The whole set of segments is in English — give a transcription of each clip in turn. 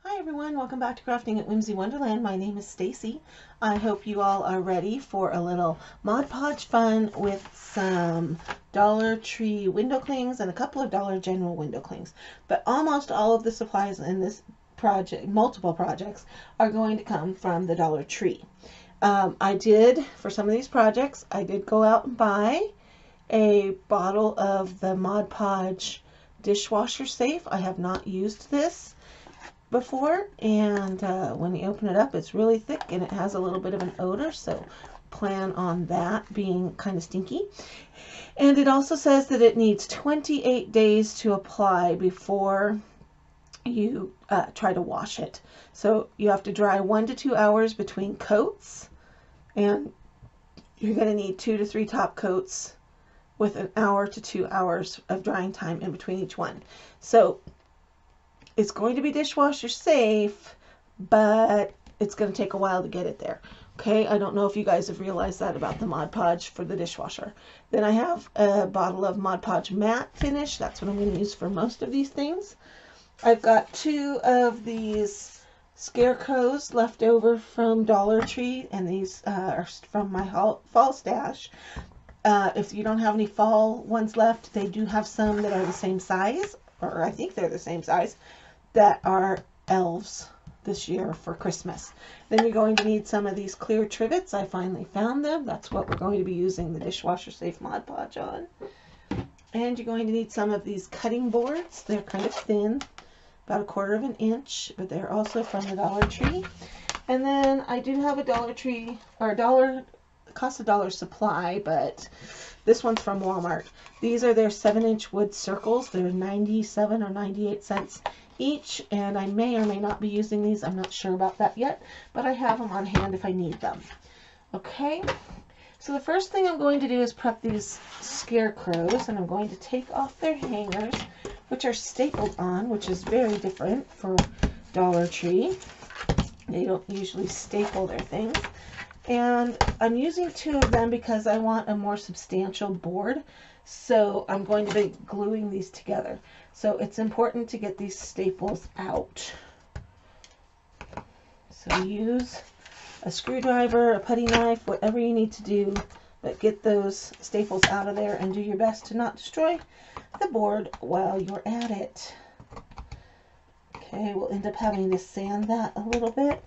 Hi everyone, welcome back to Crafting at Whimsy Wonderland. My name is Stacy. I hope you all are ready for a little Mod Podge fun with some Dollar Tree window clings and a couple of Dollar General window clings. But almost all of the supplies in this project, multiple projects, are going to come from the Dollar Tree. For some of these projects, I did go out and buy a bottle of the Mod Podge dishwasher safe. I have not used this before, and when you open it up, it's really thick and it has a little bit of an odor, so plan on that being kind of stinky. And it also says that it needs 28 days to apply before you try to wash it. So you have to dry 1 to 2 hours between coats, and you're going to need 2 to 3 top coats with 1 hour to 2 hours of drying time in between each one. So it's going to be dishwasher safe, but it's going to take a while to get it there. Okay, I don't know if you guys have realized that about the Mod Podge for the dishwasher. Then I have a bottle of Mod Podge matte finish. That's what I'm going to use for most of these things. I've got 2 of these scarecrows left over from Dollar Tree, and these are from my fall stash. If you don't have any fall ones left, they do have some that are the same size, or I think they're the same size, that are elves this year for Christmas. Then you're going to need some of these clear trivets. I finally found them. That's what we're going to be using the dishwasher safe Mod Podge on. And you're going to need some of these cutting boards. They're kind of thin, about 1/4 of an inch, but they're also from the Dollar Tree. And then I do have a Dollar Tree, or cost $1 supply, but this one's from Walmart. These are their 7-inch wood circles. They're 97 or 98 cents each, and I may or may not be using these. I'm not sure about that yet, but I have them on hand if I need them. Okay, so the first thing I'm going to do is prep these scarecrows, and I'm going to take off their hangers, which are stapled on, which is very different for Dollar Tree. They don't usually staple their things. And I'm using 2 of them because I want a more substantial board, so I'm going to be gluing these together. So it's important to get these staples out. So use a screwdriver, a putty knife, whatever you need to do, but get those staples out of there and do your best to not destroy the board while you're at it. Okay, we'll end up having to sand that a little bit.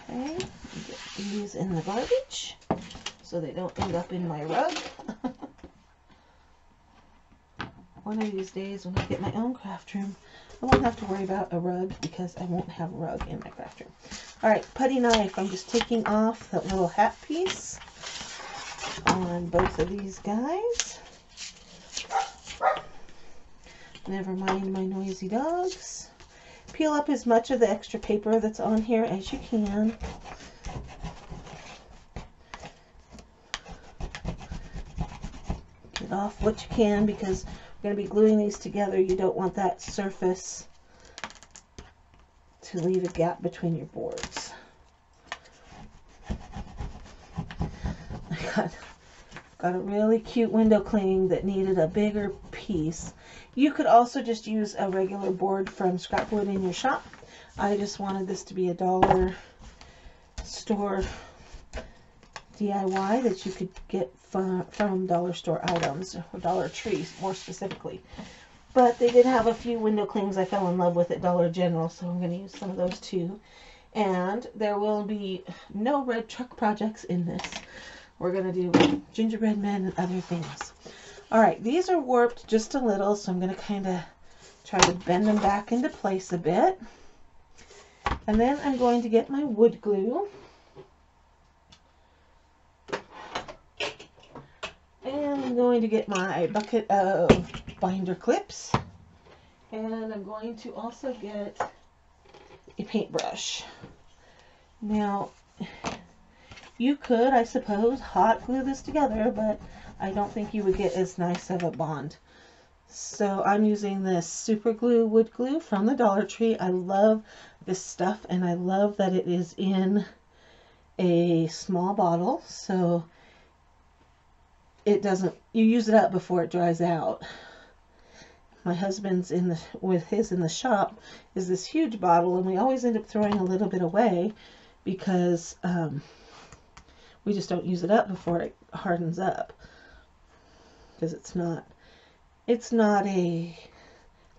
Okay, get these in the garbage so they don't end up in my rug. One of these days when I get my own craft room, I won't have to worry about a rug because I won't have a rug in my craft room. Alright, putty knife. I'm just taking off that little hat piece on both of these guys. Never mind my noisy dogs. Peel up as much of the extra paper that's on here as you can. Get off what you can because we're going to be gluing these together. You don't want that surface to leave a gap between your boards. I got a really cute window cling that needed a bigger piece. You could also just use a regular board from scrap wood in your shop. I just wanted this to be a dollar store DIY that you could get from dollar store items, or Dollar Tree more specifically. But they did have a few window clings I fell in love with at Dollar General, so I'm going to use some of those too. And there will be no red truck projects in this. We're going to do gingerbread men and other things. Alright, these are warped just a little, so I'm going to kind of try to bend them back into place a bit. And then I'm going to get my wood glue. And I'm going to get my bucket of binder clips. And I'm going to also get a paintbrush. Now, you could, I suppose, hot glue this together, but I don't think you would get as nice of a bond. So I'm using this super glue wood glue from the Dollar Tree. I love this stuff, and I love that it is in a small bottle, so it doesn't, you use it up before it dries out. my husband's with his in the shop is this huge bottle, and we always end up throwing a little bit away because we just don't use it up before it hardens up, because it's not a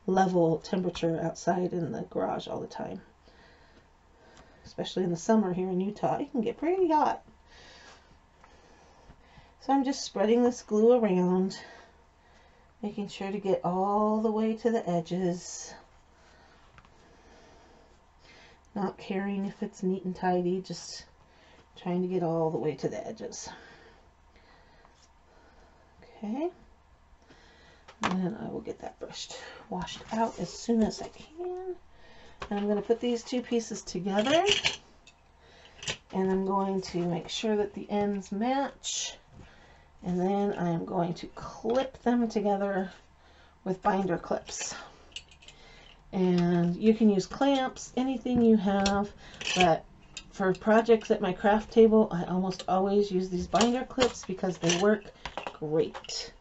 level temperature outside in the garage all the time. Especially in the summer here in Utah, it can get pretty hot. So I'm just spreading this glue around, making sure to get all the way to the edges. Not caring if it's neat and tidy, just trying to get all the way to the edges. Okay. And then I will get that washed out as soon as I can. And I'm going to put these two pieces together. And I'm going to make sure that the ends match. And then I'm going to clip them together with binder clips. And you can use clamps, anything you have, but for projects at my craft table, I almost always use these binder clips because they work great.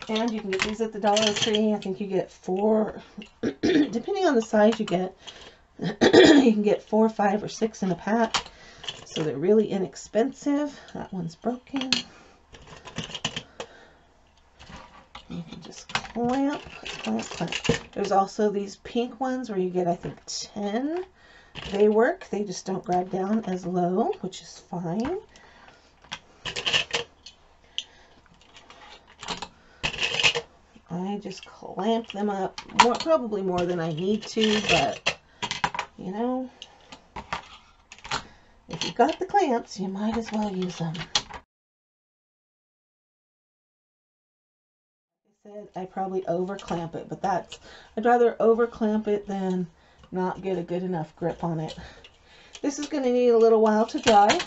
And you can get these at the Dollar Tree. I think you get 4, depending on the size you get, you can get 4, 5, or 6 in a pack. So they're really inexpensive. That one's broken. You can just clamp, clamp, clamp. There's also these pink ones where you get, I think, 10. They work. They just don't grab down as low, which is fine. I just clamp them up, probably more than I need to, but, you know, if you've got the clamps, you might as well use them. Like I said, I probably over clamp it, but I'd rather over clamp it than not get a good enough grip on it. This is going to need a little while to dry,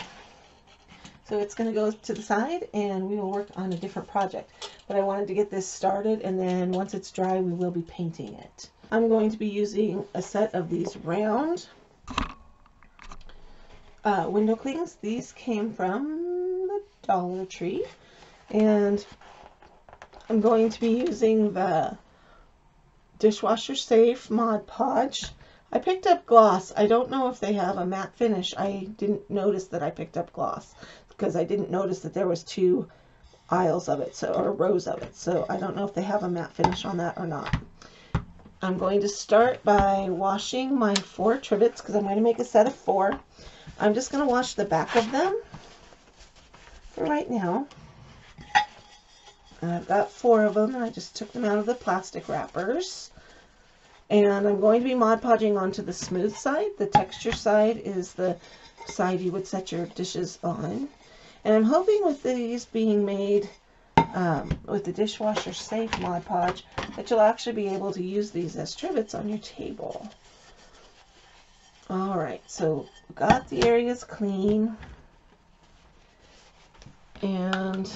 so it's going to go to the side and we will work on a different project. But I wanted to get this started, and then once it's dry, we will be painting it. I'm going to be using a set of these round window clings. These came from the Dollar Tree, and I'm going to be using the dishwasher safe Mod Podge. I picked up gloss. I don't know if they have a matte finish. I didn't notice that I picked up gloss because I didn't notice that there was 2 aisles of it, or rows of it, so I don't know if they have a matte finish on that or not. I'm going to start by washing my 4 trivets because I'm going to make a set of 4. I'm just going to wash the back of them for right now. I've got 4 of them. I just took them out of the plastic wrappers, and I'm going to be Mod Podging onto the smooth side. The texture side is the side you would set your dishes on. And I'm hoping with these being made with the dishwasher safe Mod Podge that you'll actually be able to use these as trivets on your table. Alright, so got the areas clean. And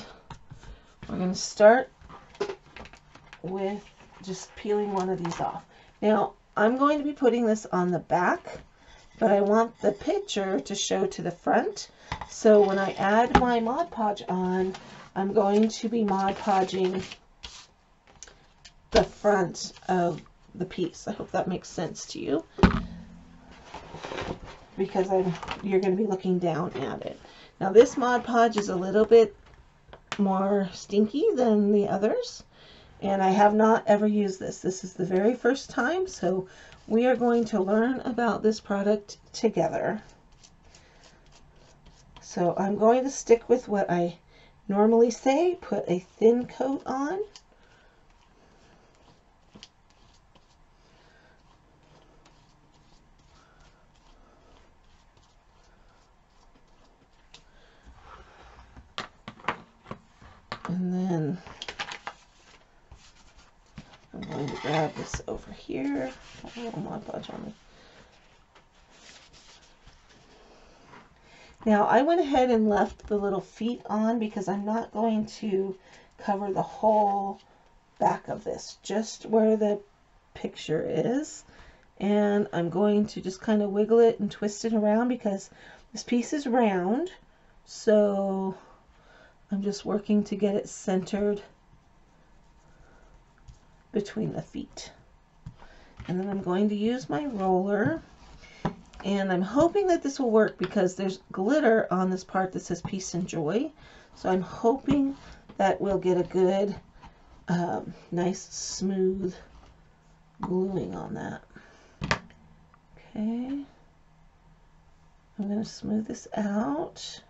we're going to start with just peeling one of these off. Now, I'm going to be putting this on the back, but I want the picture to show to the front. So when I add my Mod Podge on, I'm going to be Mod Podging the front of the piece. I hope that makes sense to you, because you're going to be looking down at it. Now this Mod Podge is a little bit more stinky than the others, and I have not ever used this. This is the very first time, so we are going to learn about this product together. So I'm going to stick with what I normally say, put a thin coat on. And then I'm going to grab this over here. A little Mod Podge on me. Now I went ahead and left the little feet on because I'm not going to cover the whole back of this, just where the picture is. And I'm going to just kind of wiggle it and twist it around because this piece is round. So I'm just working to get it centered between the feet. And then I'm going to use my roller, and I'm hoping that this will work because there's glitter on this part that says peace and joy. So I'm hoping that we'll get a good, nice, smooth gluing on that. Okay. I'm going to smooth this out.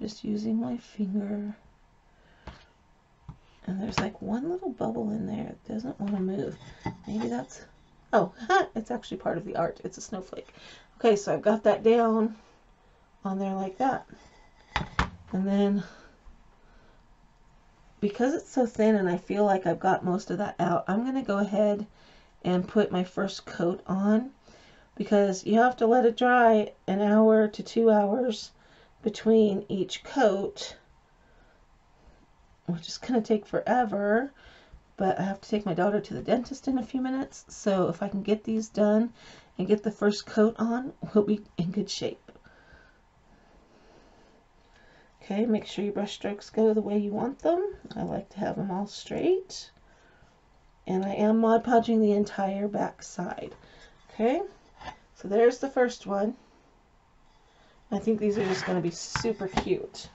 Just using my finger. And there's like one little bubble in there. It doesn't want to move. Maybe that's... Oh, it's actually part of the art. It's a snowflake. Okay, so I've got that down on there like that. And then, because it's so thin and I feel like I've got most of that out, I'm going to go ahead and put my first coat on, because you have to let it dry an hour to 2 hours between each coat, which is going to take forever. But I have to take my daughter to the dentist in a few minutes, so if I can get these done and get the first coat on, we'll be in good shape. Okay, make sure your brush strokes go the way you want them. I like to have them all straight. And I am Mod Podging the entire back side. Okay, so there's the first one. I think these are just going to be super cute.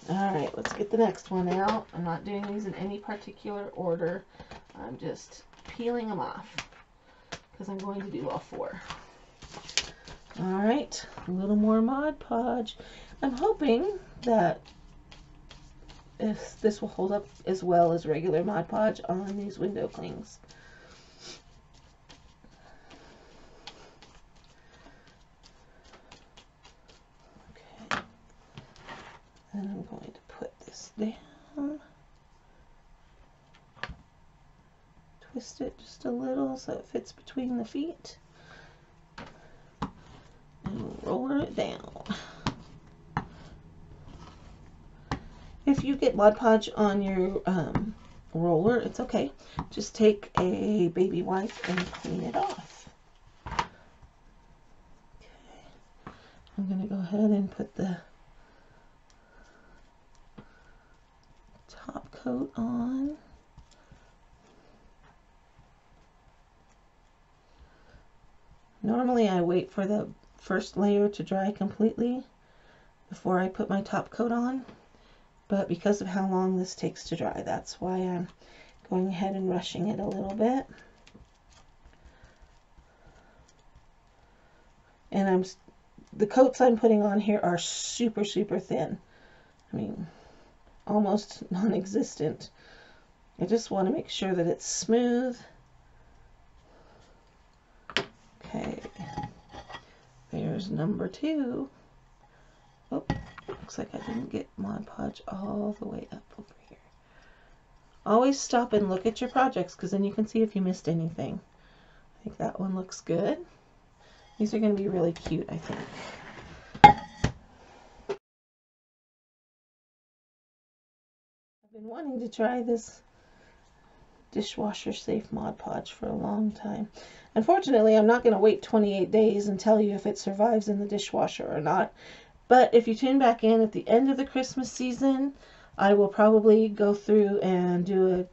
Alright, let's get the next one out. I'm not doing these in any particular order. I'm just peeling them off because I'm going to do all 4. Alright, a little more Mod Podge. I'm hoping that if this will hold up as well as regular Mod Podge on these window clings. Okay, and I'm going to put this down, twist it just a little so it fits between the feet, and roll it down. If you get Mod Podge on your roller, it's okay. Just take a baby wipe and clean it off. Okay. I'm going to go ahead and put the top coat on. Normally I wait for the first layer to dry completely before I put my top coat on. But because of how long this takes to dry, that's why I'm going ahead and rushing it a little bit. And the coats I'm putting on here are super, super thin. I mean, almost non-existent. I just want to make sure that it's smooth. Okay, there's number 2. Oh. Looks like I didn't get Mod Podge all the way up over here. Always stop and look at your projects, because then you can see if you missed anything. I think that one looks good. These are going to be really cute, I think. I've been wanting to try this dishwasher safe Mod Podge for a long time. Unfortunately, I'm not going to wait 28 days and tell you if it survives in the dishwasher or not. But if you tune back in at the end of the Christmas season, I will probably go through and do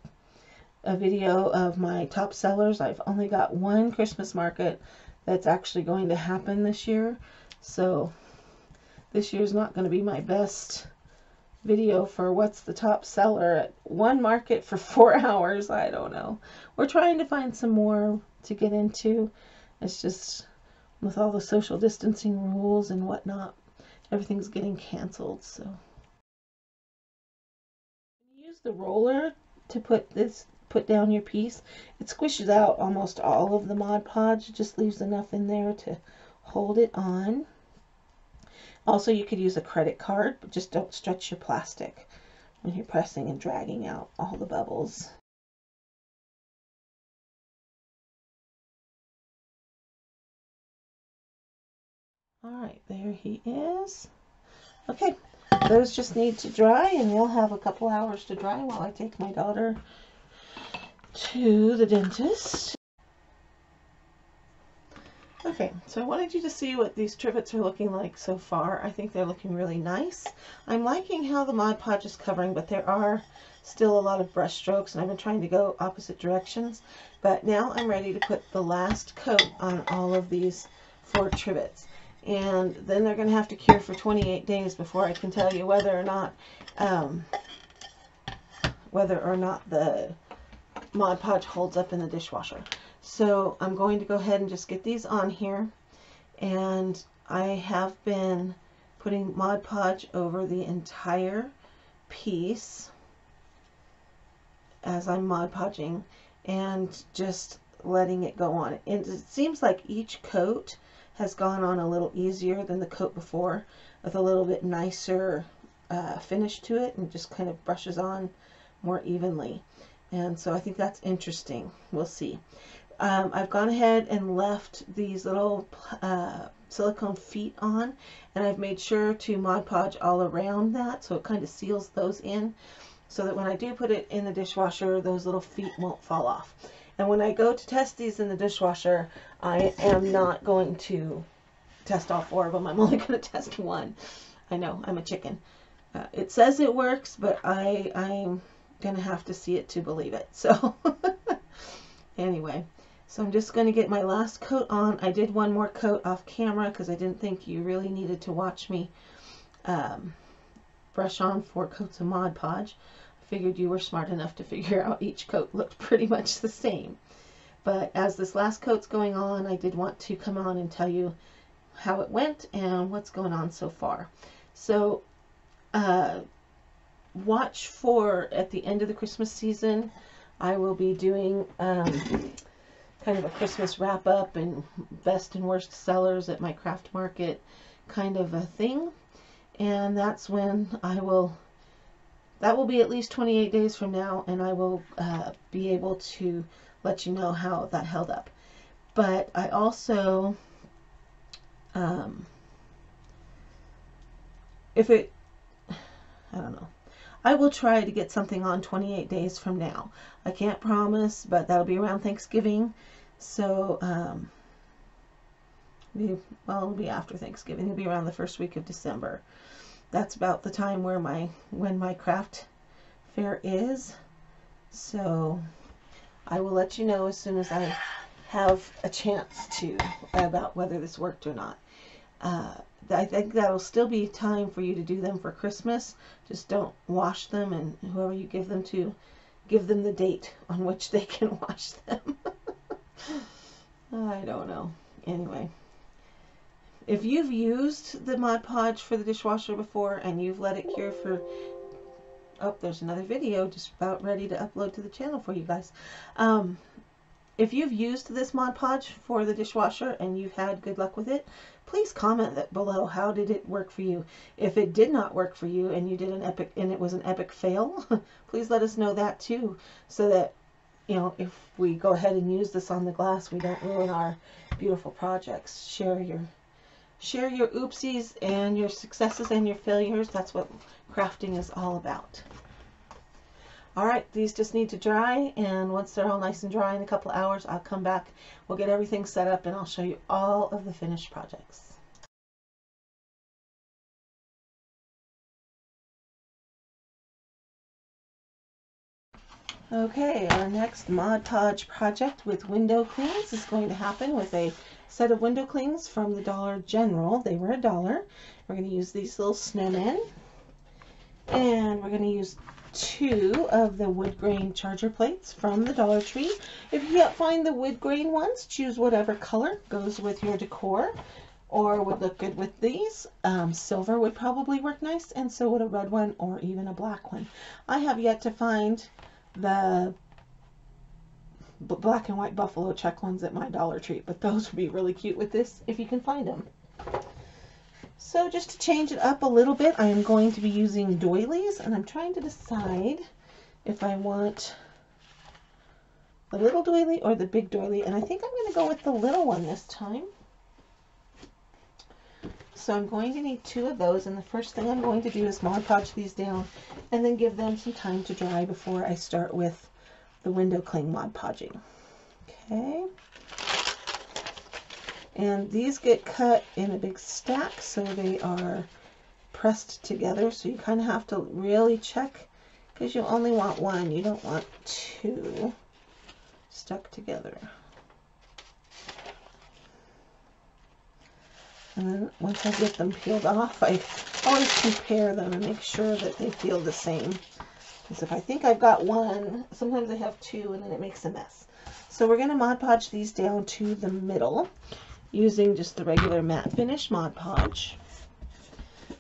a video of my top sellers. I've only got one Christmas market that's actually going to happen this year. So this year's not going to be my best video for what's the top seller at one market for 4 hours. I don't know. We're trying to find some more to get into. It's just with all the social distancing rules and whatnot, everything's getting canceled. So when you use the roller to put down your piece, it squishes out almost all of the Mod Podge. It just leaves enough in there to hold it on. Also, you could use a credit card, but just don't stretch your plastic when you're pressing and dragging out all the bubbles. Alright, there he is. Okay, those just need to dry, and they'll have a couple hours to dry while I take my daughter to the dentist. Okay, Okay, so I wanted you to see what these trivets are looking like so far. I think they're looking really nice. I'm liking how the Mod Podge is covering, but there are still a lot of brush strokes, and I've been trying to go opposite directions. But now I'm ready to put the last coat on all of these 4 trivets. And then they're going to have to cure for 28 days before I can tell you whether or not the Mod Podge holds up in the dishwasher. So I'm going to go ahead and just get these on here, and I have been putting Mod Podge over the entire piece as I'm Mod Podging and just letting it go on. And it seems like each coat has gone on a little easier than the coat before, with a little bit nicer finish to it, and just kind of brushes on more evenly. And so I think that's interesting. We'll see. I've gone ahead and left these little silicone feet on, and I've made sure to Mod Podge all around that, so it kind of seals those in, so that when I do put it in the dishwasher, those little feet won't fall off. And when I go to test these in the dishwasher, I am not going to test all 4 of them. I'm only going to test 1. I know, I'm a chicken. It says it works, but I'm going to have to see it to believe it. So anyway, so I'm just going to get my last coat on. I did one more coat off camera because I didn't think you really needed to watch me brush on 4 coats of Mod Podge. I figured you were smart enough to figure out each coat looked pretty much the same. But as this last coat's going on, I did want to come on and tell you how it went and what's going on so far. So watch for, at the end of the Christmas season, I will be doing kind of a Christmas wrap up and best and worst sellers at my craft market kind of a thing. And that's when that will be at least 28 days from now, and I will be able to let you know how that held up. But I also, I don't know. I will try to get something on 28 days from now. I can't promise, but that'll be around Thanksgiving. So, it'll be after Thanksgiving. It'll be around the first week of December. That's about the time where when my craft fair is. So I will let you know as soon as I have a chance about whether this worked or not. I think that'll still be time for you to do them for Christmas. Just don't wash them, and whoever you give them to, give them the date on which they can wash them. I don't know. Anyway, if you've used the Mod Podge for the dishwasher before and you've let it cure for... Oh, there's another video just about ready to upload to the channel for you guys. If you've used this Mod Podge for the dishwasher and you've had good luck with it, please comment that below. How did it work for you? If it did not work for you and it was an epic fail, please let us know that too, so that, you know, if we go ahead and use this on the glass, we don't ruin our beautiful projects. Share your oopsies and your successes and your failures. That's what crafting is all about. Alright, these just need to dry, and once they're all nice and dry in a couple of hours, I'll come back, we'll get everything set up, and I'll show you all of the finished projects. Okay, our next Mod Podge project with window clings is going to happen with a set of window clings from the Dollar General. They were $1. We're going to use these little snowmen, and we're going to use 2 of the wood grain charger plates from the Dollar Tree. If you can't find the wood grain ones, choose whatever color goes with your decor or would look good with these. Silver would probably work nice, and so would a red one or even a black one. I have yet to find the black and white buffalo check ones at my Dollar Tree, but those would be really cute with this if you can find them. So just to change it up a little bit, I am going to be using doilies, and I'm trying to decide if I want the little doily or the big doily, and I think I'm going to go with the little one this time. So I'm going to need 2 of those, and the first thing I'm going to do is Mod Podge these down and then give them some time to dry before I start with the window cling Mod Podging. Okay. And these get cut in a big stack, so they are pressed together. So you kind of have to really check, because you only want one. You don't want two stuck together. And then once I get them peeled off, I always compare them and make sure that they feel the same. Because if I think I've got one, sometimes I have two, and then it makes a mess. So we're going to Mod Podge these down to the middle using just the regular matte finish Mod Podge.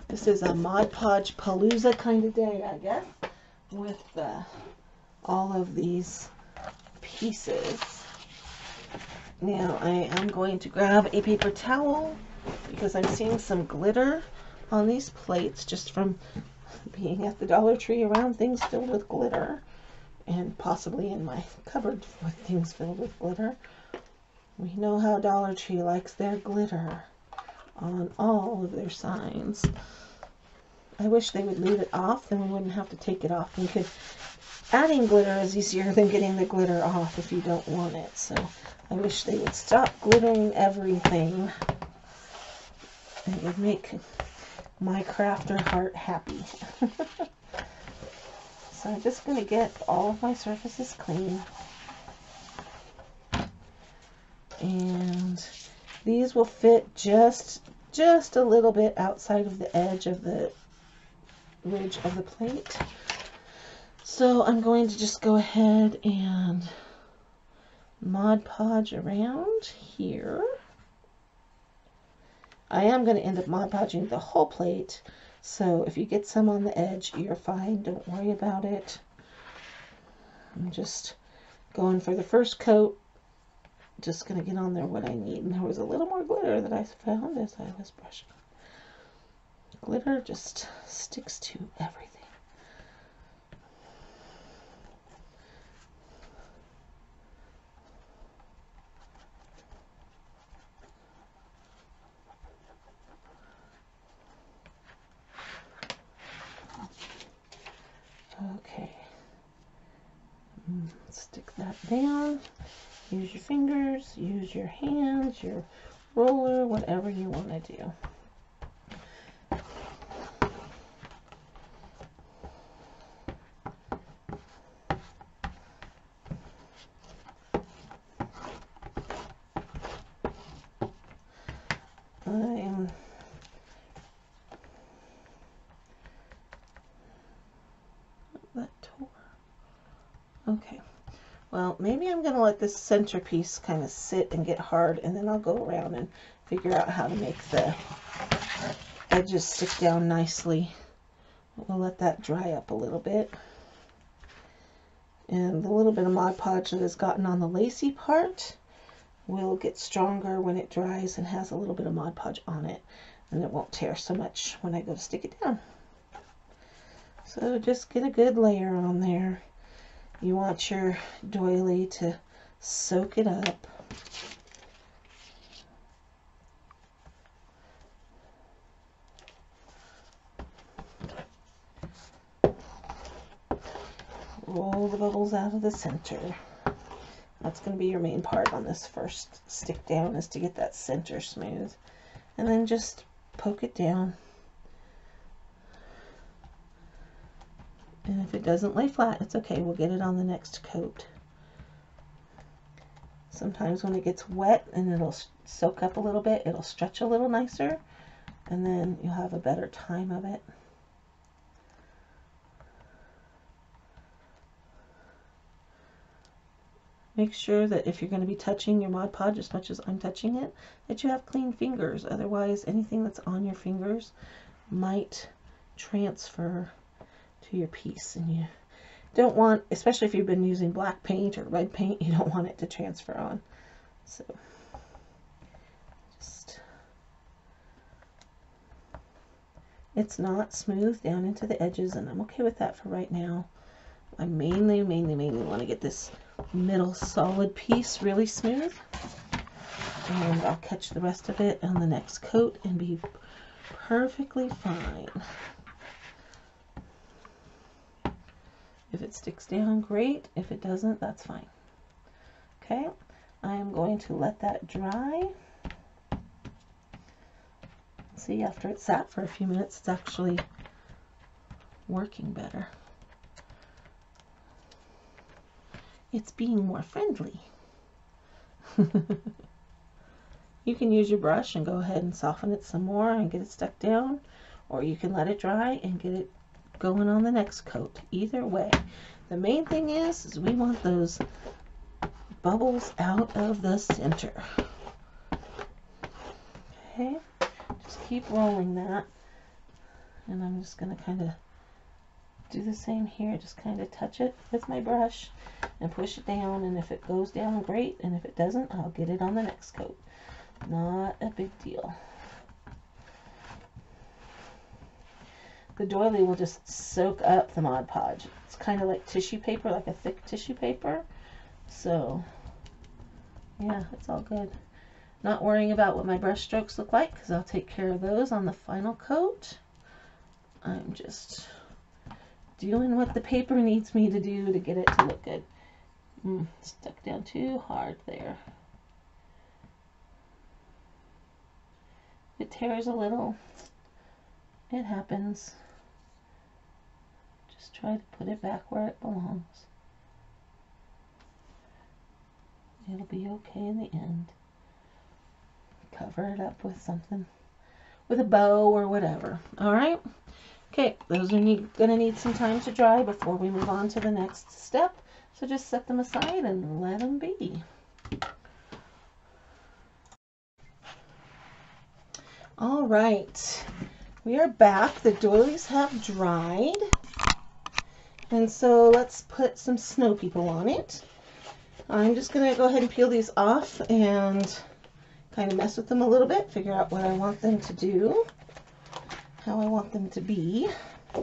This is a Mod Podge Palooza kind of day, I guess, with all of these pieces. Now I am going to grab a paper towel because I'm seeing some glitter on these plates just from being at the Dollar Tree around things filled with glitter, and possibly in my cupboard with things filled with glitter. We know how Dollar Tree likes their glitter on all of their signs. I wish they would leave it off, then we wouldn't have to take it off. We could, adding glitter is easier than getting the glitter off if you don't want it. So I wish they would stop glittering everything. It would make my crafter heart happy. So I'm just going to get all of my surfaces clean. And these will fit just a little bit outside of the edge of the ridge of the plate. So I'm going to just go ahead and Mod Podge around here. I am going to end up Mod Podging the whole plate, so if you get some on the edge, you're fine. Don't worry about it. I'm just going for the first coat. Just going to get on there what I need. And there was a little more glitter that I found as I was brushing. Glitter just sticks to everything. Okay, stick that down. Use your fingers, use your hands, your roller, whatever you want to do. Okay, well, maybe I'm going to let this centerpiece kind of sit and get hard, and then I'll go around and figure out how to make the edges stick down nicely. We'll let that dry up a little bit. And the little bit of Mod Podge that has gotten on the lacy part will get stronger when it dries and has a little bit of Mod Podge on it, and it won't tear so much when I go to stick it down. So just get a good layer on there. You want your doily to soak it up. Roll the bubbles out of the center. That's going to be your main part on this first stick down, is to get that center smooth. And then just poke it down. And if it doesn't lay flat, it's okay. We'll get it on the next coat. Sometimes when it gets wet and it'll soak up a little bit, it'll stretch a little nicer, and then you'll have a better time of it. Make sure that if you're going to be touching your Mod Podge as much as I'm touching it, that you have clean fingers. Otherwise, anything that's on your fingers might transfer to your piece, and you don't want, especially if you've been using black paint or red paint, you don't want it to transfer on. So just, it's not smooth down into the edges, and I'm okay with that for right now. I mainly want to get this middle solid piece really smooth, and I'll catch the rest of it on the next coat and be perfectly fine. If it sticks down, great. If it doesn't, that's fine. Okay, I am going to let that dry. See, after it sat for a few minutes, it's actually working better. It's being more friendly. You can use your brush and go ahead and soften it some more and get it stuck down, or you can let it dry and get it going on the next coat. Either way, the main thing is we want those bubbles out of the center. Okay, just keep rolling that, and I'm just going to kind of do the same here. Just kind of touch it with my brush and push it down, and if it goes down, great, and if it doesn't, I'll get it on the next coat. Not a big deal. The doily will just soak up the Mod Podge. It's kind of like tissue paper, like a thick tissue paper. So, yeah, it's all good. Not worrying about what my brush strokes look like, because I'll take care of those on the final coat. I'm just doing what the paper needs me to do to get it to look good. Stuck down too hard there. It tears a little. It happens. Just try to put it back where it belongs. It'll be okay in the end. Cover it up with something, with a bow or whatever. Alright? Okay, those are gonna need some time to dry before we move on to the next step. So just set them aside and let them be. All right, we are back. The doilies have dried. And so let's put some snow people on it. I'm just going to go ahead and peel these off and kind of mess with them a little bit, figure out what I want them to do, how I want them to be. I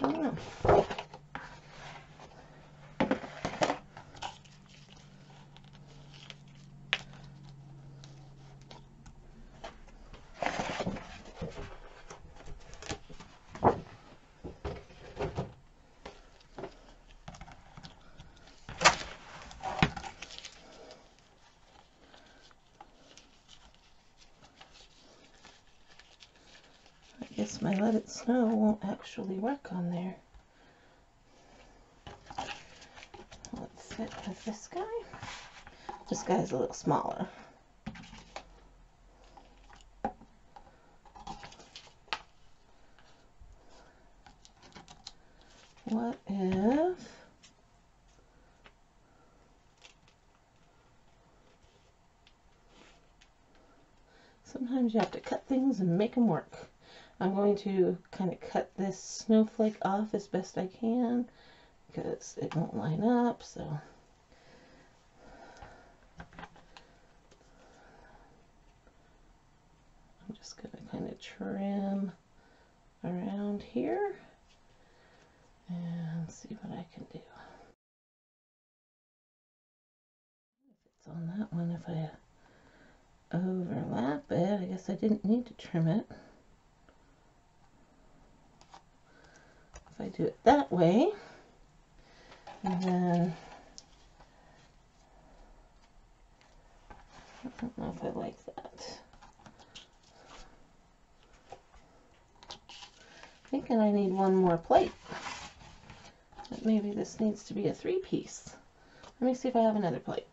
don't know. I guess my let it snow won't actually work on there. Let's fit with this guy. This guy's a little smaller. What if sometimes you have to cut things and make them work. I'm going to kind of cut this snowflake off as best I can because it won't line up, so I'm just going to kind of trim around here and see what I can do. If it's on that one, if I overlap it, I guess I didn't need to trim it. If I do it that way, and then I don't know if I like that. Thinking I need one more plate. But maybe this needs to be a 3-piece. Let me see if I have another plate.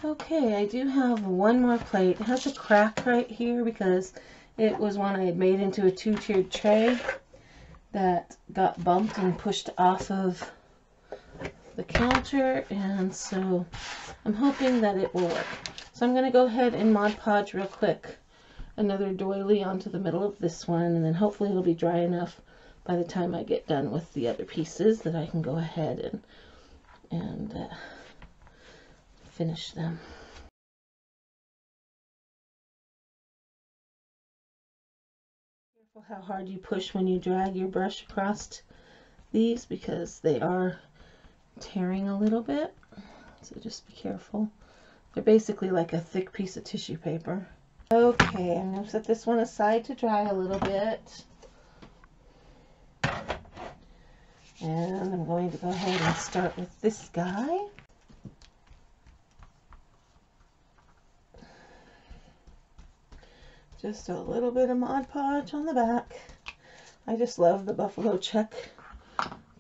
Okay, I do have one more plate. It has a crack right here because it was one I had made into a 2-tiered tray that got bumped and pushed off of the counter, and so I'm hoping that it will work. So I'm going to go ahead and Mod Podge real quick another doily onto the middle of this one, and then hopefully it'll be dry enough by the time I get done with the other pieces that I can go ahead and finish them. Careful how hard you push when you drag your brush across these because they are tearing a little bit, so just be careful. They're basically like a thick piece of tissue paper. Okay, I'm going to set this one aside to dry a little bit. And I'm going to go ahead and start with this guy. Just a little bit of Mod Podge on the back. I just love the buffalo check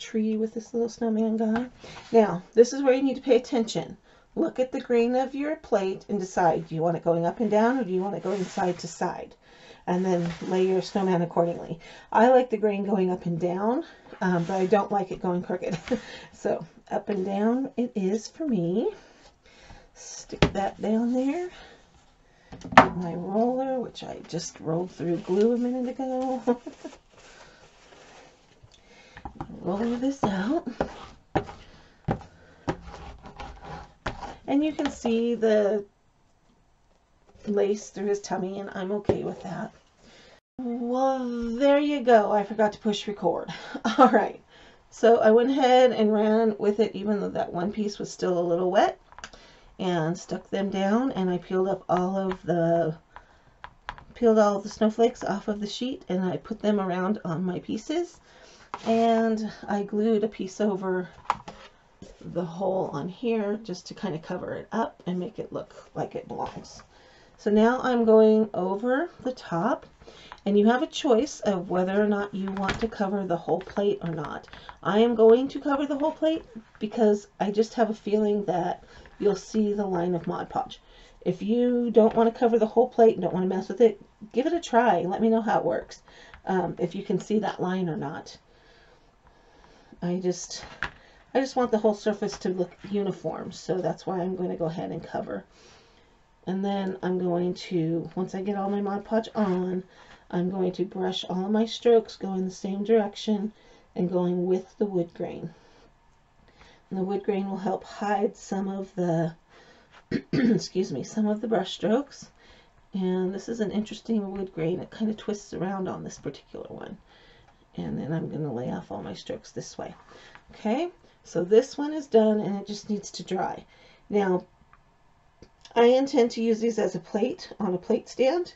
tree with this little snowman guy. Now, this is where you need to pay attention. Look at the grain of your plate and decide, do you want it going up and down or do you want it going side to side? And then lay your snowman accordingly. I like the grain going up and down, but I don't like it going crooked. So up and down it is for me. Stick that down there. Get my roller, which I just rolled through glue a minute ago. Roll this out. And you can see the lace through his tummy, and I'm okay with that. Well, there you go. I forgot to push record. All right. So I went ahead and ran with it, even though that one piece was still a little wet, and stuck them down, and I peeled all of the snowflakes off of the sheet, and I put them around on my pieces, and I glued a piece over the hole on here just to kind of cover it up and make it look like it belongs. So now I'm going over the top, and you have a choice of whether or not you want to cover the whole plate or not. I am going to cover the whole plate because I just have a feeling that you'll see the line of Mod Podge. If you don't want to cover the whole plate and don't want to mess with it, give it a try. Let me know how it works. If you can see that line or not. I just want the whole surface to look uniform, so that's why I'm going to go ahead and cover. And then I'm going to, once I get all my Mod Podge on, I'm going to brush all of my strokes going the same direction and going with the wood grain. And the wood grain will help hide some of the, excuse me, some of the brush strokes. And this is an interesting wood grain. It kind of twists around on this particular one. And then I'm going to lay off all my strokes this way. Okay, so this one is done and it just needs to dry. Now, I intend to use these as a plate on a plate stand,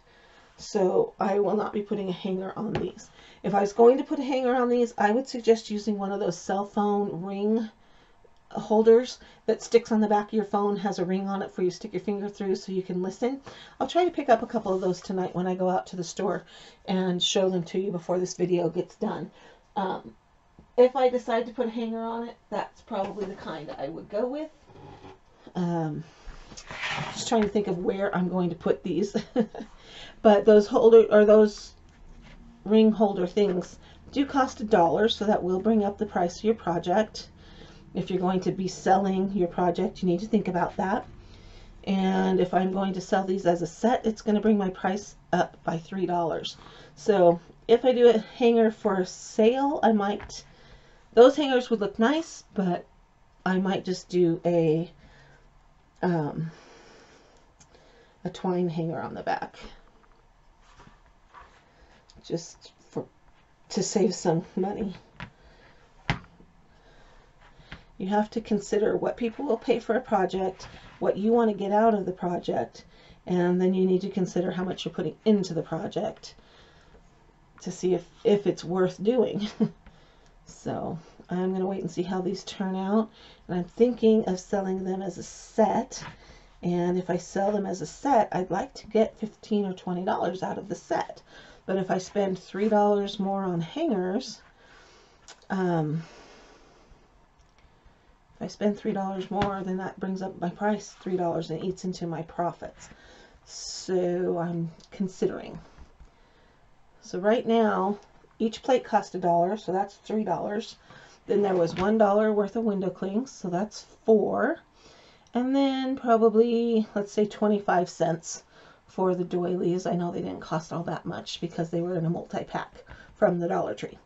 so I will not be putting a hanger on these. If I was going to put a hanger on these, I would suggest using one of those cell phone ring holders that sticks on the back of your phone, has a ring on it for you to stick your finger through so you can listen. I'll try to pick up a couple of those tonight when I go out to the store and show them to you before this video gets done. If I decide to put a hanger on it, that's probably the kind I would go with. Just trying to think of where I'm going to put these. But those holder, or those ring holder things, do cost $1, so that will bring up the price of your project. If you're going to be selling your project, you need to think about that. And if I'm going to sell these as a set, it's going to bring my price up by $3. So if I do a hanger for sale, I might, those hangers would look nice, but I might just do a twine hanger on the back, just to save some money. You have to consider what people will pay for a project, what you want to get out of the project, and then you need to consider how much you're putting into the project to see if it's worth doing. So I'm going to wait and see how these turn out, and I'm thinking of selling them as a set. And if I sell them as a set, I'd like to get $15 or $20 out of the set. But if I spend $3 more on hangers, if I spend $3 more, then that brings up my price $3 and eats into my profits. So I'm considering. So right now, each plate cost $1, so that's $3. Then there was $1 worth of window clings, so that's $4. And then probably, let's say 25 cents for the doilies. I know they didn't cost all that much because they were in a multi-pack from the Dollar Tree.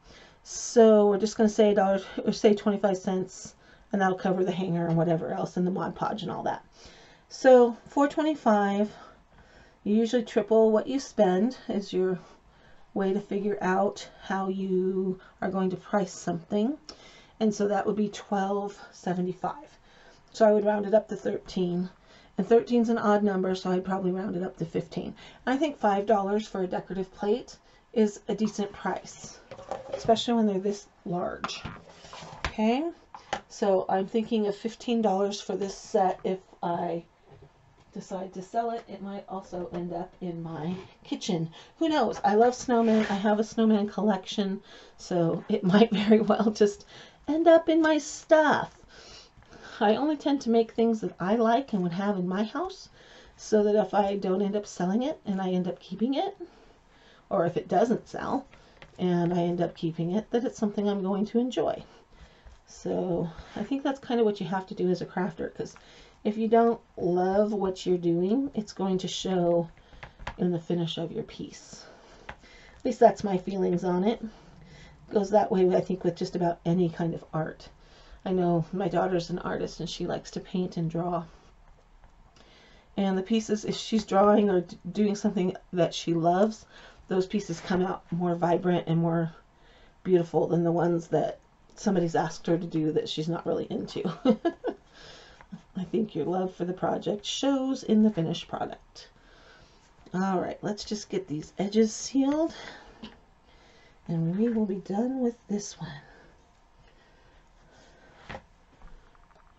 So we're just going to say $1, or say 25 cents, and that'll cover the hanger and whatever else, and the Mod Podge and all that. So $4.25. You usually triple what you spend is your way to figure out how you are going to price something. And so that would be $12.75. So I would round it up to 13. And 13 is an odd number, so I'd probably round it up to 15. I think $5 for a decorative plate is a decent price, especially when they're this large. Okay, so I'm thinking of $15 for this set if I decide to sell it, it might also end up in my kitchen. Who knows? I love snowmen. I have a snowman collection, so it might very well just end up in my stuff. I only tend to make things that I like and would have in my house, so that if I don't end up selling it and I end up keeping it, or if it doesn't sell and I end up keeping it, that it's something I'm going to enjoy. So I think that's kind of what you have to do as a crafter, because if you don't love what you're doing, it's going to show in the finish of your piece. At least that's my feelings on it. It goes that way, I think, with just about any kind of art. I know my daughter's an artist and she likes to paint and draw. And the pieces, if she's drawing or doing something that she loves, those pieces come out more vibrant and more beautiful than the ones that somebody's asked her to do that she's not really into. I think your love for the project shows in the finished product. All right, let's just get these edges sealed and we will be done with this one.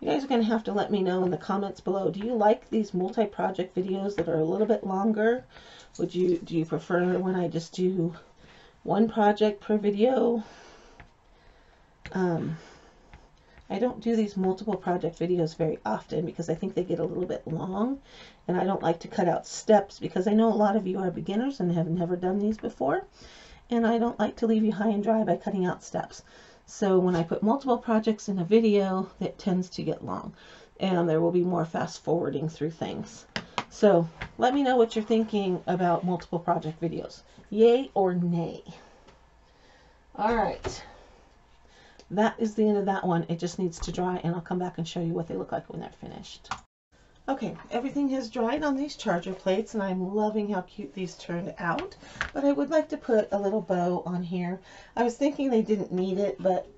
You guys are going to have to let me know in the comments below. Do you like these multi-project videos that are a little bit longer? Do you prefer when I just do one project per video? I don't do these multiple project videos very often because I think they get a little bit long, and I don't like to cut out steps because I know a lot of you are beginners and have never done these before, and I don't like to leave you high and dry by cutting out steps. So when I put multiple projects in a video, it tends to get long, and there will be more fast forwarding through things. So let me know what you're thinking about multiple project videos. Yay or nay? All right. That is the end of that one. It just needs to dry, and I'll come back and show you what they look like when they're finished. Okay, everything has dried on these charger plates, and I'm loving how cute these turned out. But I would like to put a little bow on here. I was thinking they didn't need it, but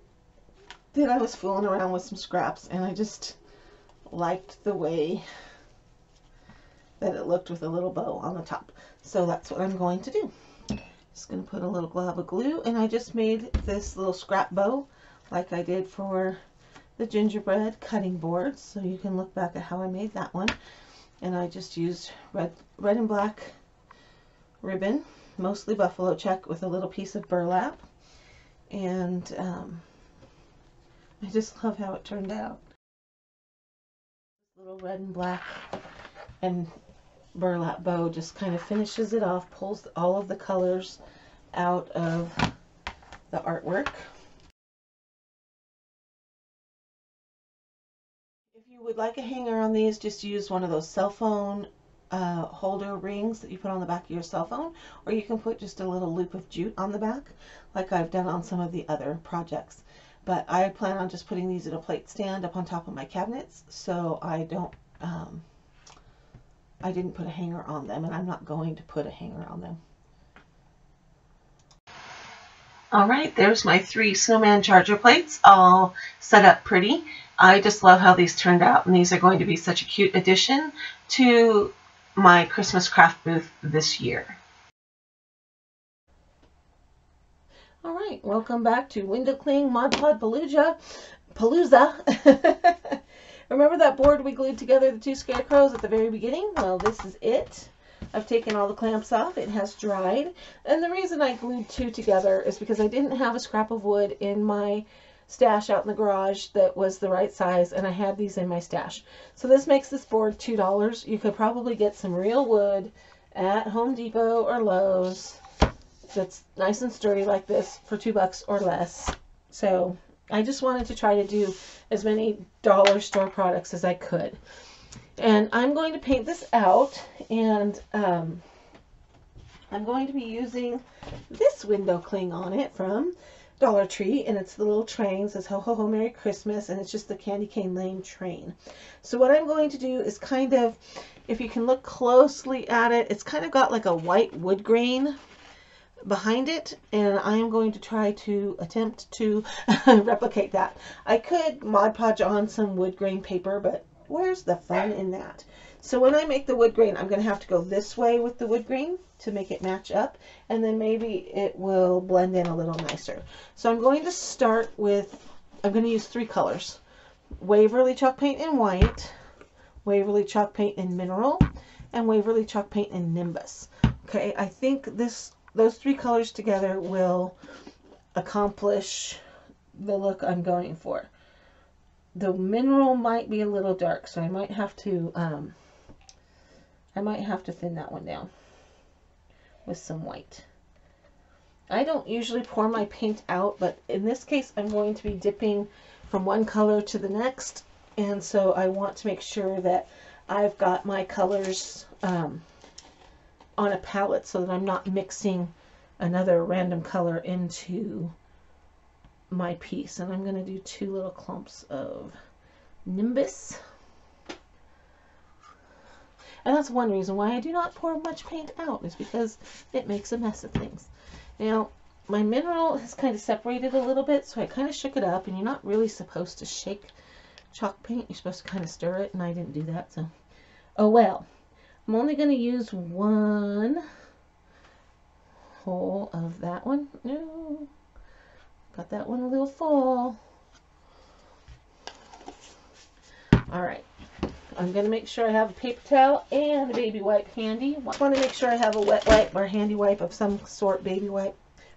then I was fooling around with some scraps, and I just liked the way that it looked with a little bow on the top. So that's what I'm going to do. Just going to put a little glob of glue, and I just made this little scrap bow like I did for the gingerbread cutting board, so you can look back at how I made that one. And I just used red and black ribbon, mostly buffalo check, with a little piece of burlap, and I just love how it turned out. This little red and black and burlap bow just kind of finishes it off, pulls all of the colors out of the artwork. If you would like a hanger on these, just use one of those cell phone holder rings that you put on the back of your cell phone, or you can put just a little loop of jute on the back like I've done on some of the other projects. But I plan on just putting these in a plate stand up on top of my cabinets, so I didn't put a hanger on them, and I'm not going to put a hanger on them. Alright, there's my 3 snowman charger plates all set up pretty. I just love how these turned out, and these are going to be such a cute addition to my Christmas craft booth this year. Alright, welcome back to Window Cling Mod Pod Palooza. Remember that board we glued together, the 2 scarecrows, at the very beginning? Well, this is it. I've taken all the clamps off. It has dried. And the reason I glued 2 together is because I didn't have a scrap of wood in my stash out in the garage that was the right size, and I had these in my stash. So this makes this board $2. You could probably get some real wood at Home Depot or Lowe's that's nice and sturdy like this for $2 or less. So I just wanted to try to do as many dollar store products as I could. And I'm going to paint this out, and I'm going to be using this window cling on it from Dollar Tree, and it's the little train. It says ho ho ho Merry Christmas, and it's just the Candy Cane Lane train. So what I'm going to do is kind of, if you can look closely at it, it's kind of got like a white wood grain behind it, and I am going to try to attempt to replicate that. I could Mod Podge on some wood grain paper, but where's the fun in that? So when I make the wood grain, I'm going to have to go this way with the wood grain to make it match up, and then maybe it will blend in a little nicer. So I'm going to start with, I'm going to use 3 colors: Waverly chalk paint in white, Waverly Chalk Paint in Mineral, and Waverly Chalk Paint in Nimbus. Okay, I think those three colors together will accomplish the look I'm going for. The mineral might be a little dark, so I might have to thin that one down with some white. I don't usually pour my paint out, but in this case I'm going to be dipping from one color to the next, and so I want to make sure that I've got my colors on a palette so that I'm not mixing another random color into my piece. And I'm going to do 2 little clumps of Nimbus. And that's one reason why I do not pour much paint out, is because it makes a mess of things. Now, my mineral has kind of separated a little bit, so I kind of shook it up, and you're not really supposed to shake chalk paint. You're supposed to kind of stir it, and I didn't do that, so oh well. I'm only going to use 1 hole of that one. No, got that one a little full. Alright, I'm going to make sure I have a paper towel and a baby wipe handy. I want to make sure I have a wet wipe or a handy wipe of some sort, baby wipe,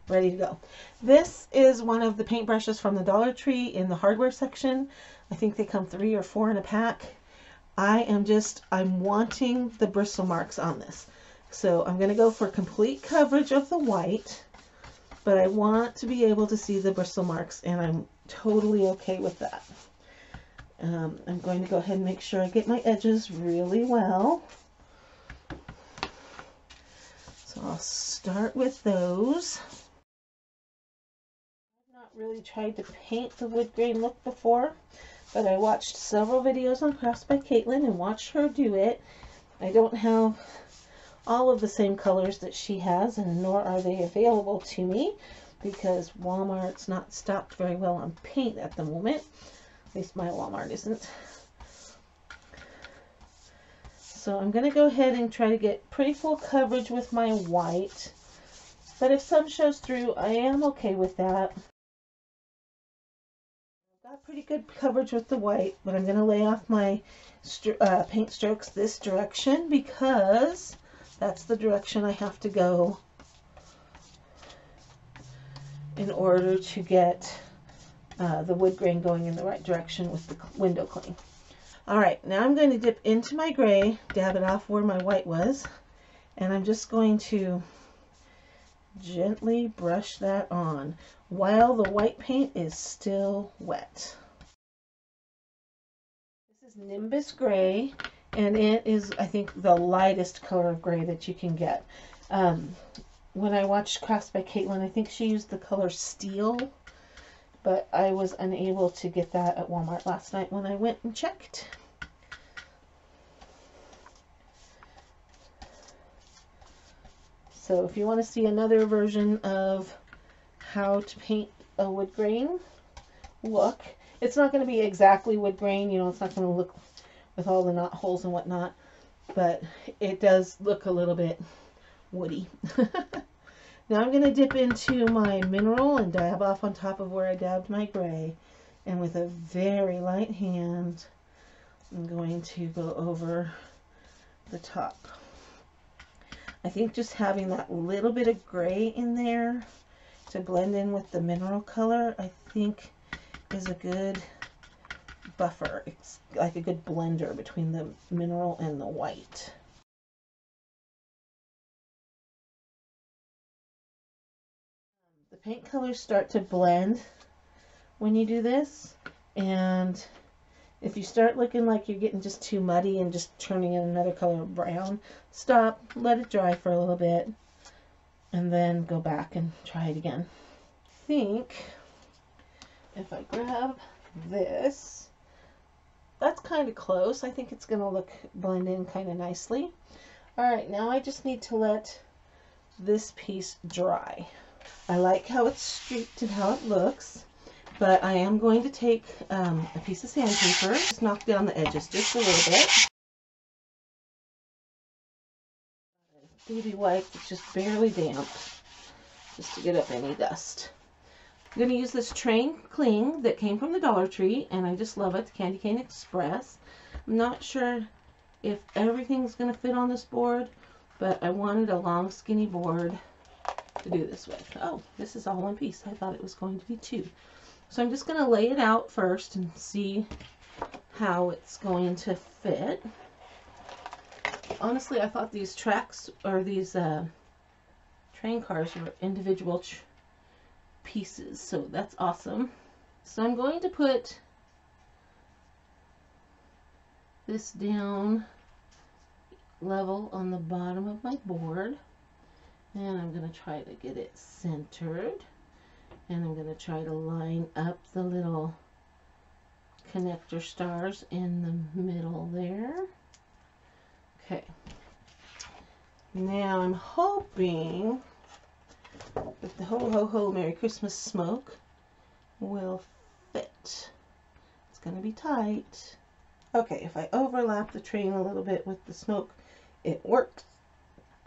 ready to go. This is one of the paint brushes from the Dollar Tree in the hardware section. I think they come 3 or 4 in a pack. I'm wanting the bristle marks on this. So I'm going to go for complete coverage of the white, but I want to be able to see the bristle marks, and I'm totally okay with that. I'm going to go ahead and make sure I get my edges really well. So I'll start with those. I've not really tried to paint the wood grain look before, but I watched several videos on Crafts by Caitlin and watched her do it. I don't have all of the same colors that she has, and nor are they available to me because Walmart's not stocked very well on paint at the moment. At least my Walmart isn't. So I'm going to go ahead and try to get pretty full coverage with my white. But if some shows through, I am okay with that. I've got pretty good coverage with the white, but I'm going to lay off my paint strokes this direction because that's the direction I have to go in order to get the wood grain going in the right direction with the window cling. Alright, now I'm going to dip into my gray, dab it off where my white was, and I'm just going to gently brush that on while the white paint is still wet. This is Nimbus Gray, and it is, I think, the lightest color of gray that you can get. When I watched Crafts by Caitlin, I think she used the color Steel, but I was unable to get that at Walmart last night when I went and checked. So if you want to see another version of how to paint a wood grain look, it's not going to be exactly wood grain, you know, it's not going to look with all the knot holes and whatnot, but it does look a little bit woody. Now I'm going to dip into my mineral and dab off on top of where I dabbed my gray, and with a very light hand I'm going to go over the top. I think just having that little bit of gray in there to blend in with the mineral color, I think is a good buffer. It's like a good blender between the mineral and the white. The paint colors start to blend when you do this, and if you start looking like you're getting just too muddy and just turning in another color of brown, stop, let it dry for a little bit, and then go back and try it again. I think if I grab this, that's kind of close. I think it's going to blend in kind of nicely. Alright, now I just need to let this piece dry. I like how it's streaked and how it looks, but I am going to take a piece of sandpaper, just knock down the edges just a little bit. Baby wipe, it's just barely damp, just to get up any dust. I'm going to use this train cling that came from the Dollar Tree, and I just love it, the Candy Cane Express. I'm not sure if everything's going to fit on this board, but I wanted a long skinny board to do this with. Oh, this is all one piece. I thought it was going to be two. So I'm just going to lay it out first and see how it's going to fit. Honestly, I thought these tracks, or these train cars, were individual pieces, so that's awesome. So I'm going to put this down level on the bottom of my board, and I'm going to try to get it centered, and I'm going to try to line up the little connector stars in the middle there. Okay, now I'm hoping that the Ho Ho Ho Merry Christmas smoke will fit. It's going to be tight. Okay, if I overlap the train a little bit with the smoke, it works.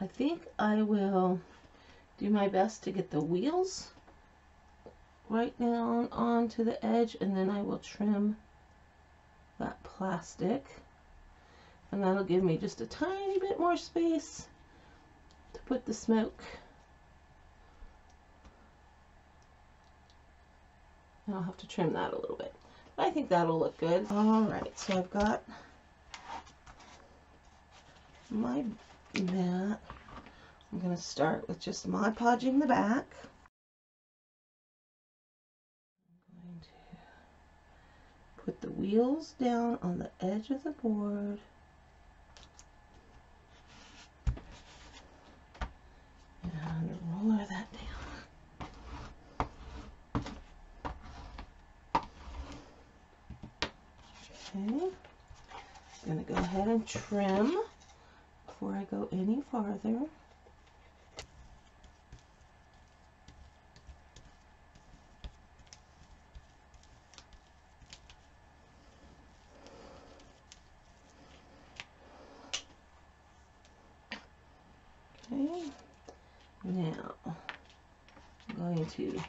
I think I will do my best to get the wheels right down onto the edge, and then I will trim that plastic, and that'll give me just a tiny bit more space to put the smoke. And I'll have to trim that a little bit. I think that'll look good. Alright, so I've got my mat. I'm going to start with just Mod Podging the back. I'm going to put the wheels down on the edge of the board. And roller that down. Okay, I'm going to go ahead and trim before I go any farther. Okay, now I'm going to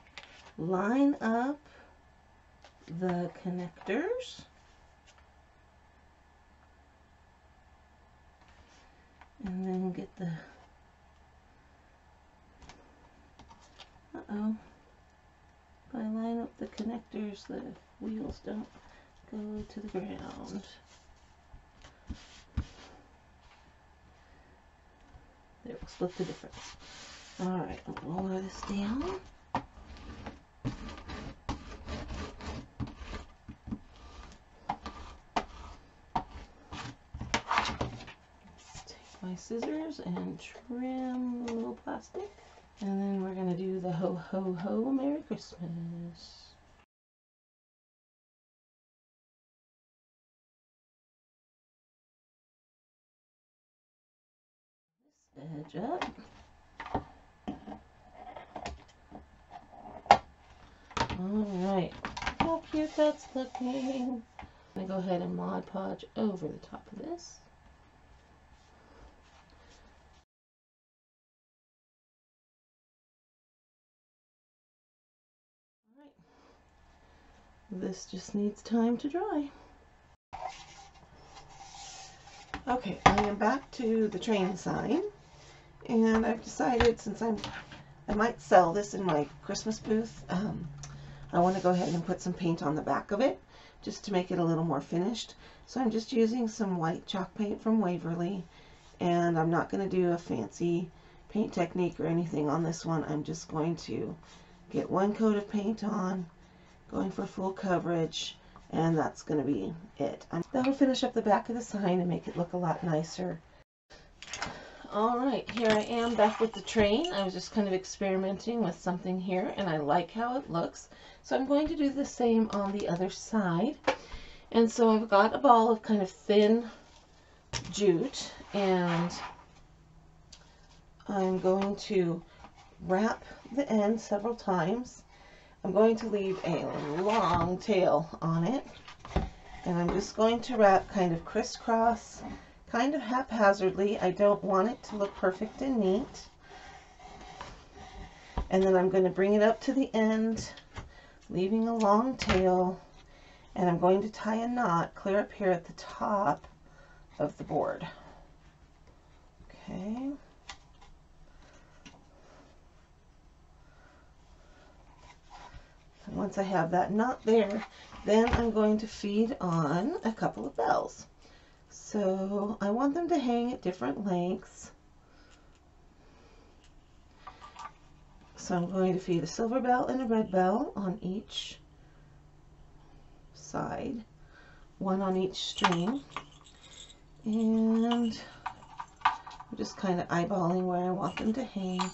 line up the connectors. And then get the, if I line up the connectors, the wheels don't go to the ground. There, we'll split the difference. Alright, I'll lower this down. My scissors and trim the little plastic, and then we're going to do the Ho Ho Ho Merry Christmas. This edge up. Alright, how cute that's looking. I'm going to go ahead and Mod Podge over the top of this. This just needs time to dry. Okay, I am back to the train sign, and I've decided, since I might sell this in my Christmas booth, I want to go ahead and put some paint on the back of it just to make it a little more finished. So I'm just using some white chalk paint from Waverly, and I'm not going to do a fancy paint technique or anything on this one. I'm just going to get one coat of paint on, going for full coverage, and that's going to be it. That'll finish up the back of the sign and make it look a lot nicer. Alright, here I am back with the train. I was just kind of experimenting with something here, and I like how it looks. So I'm going to do the same on the other side. And so I've got a ball of kind of thin jute, and I'm going to wrap the end several times. I'm going to leave a long tail on it, and I'm just going to wrap kind of crisscross, kind of haphazardly. I don't want it to look perfect and neat. And then I'm going to bring it up to the end, leaving a long tail, and I'm going to tie a knot clear up here at the top of the board. Okay. And once I have that knot there, then I'm going to feed on a couple of bells. So I want them to hang at different lengths. So I'm going to feed a silver bell and a red bell on each side, one on each string, and I'm just kind of eyeballing where I want them to hang. Okay,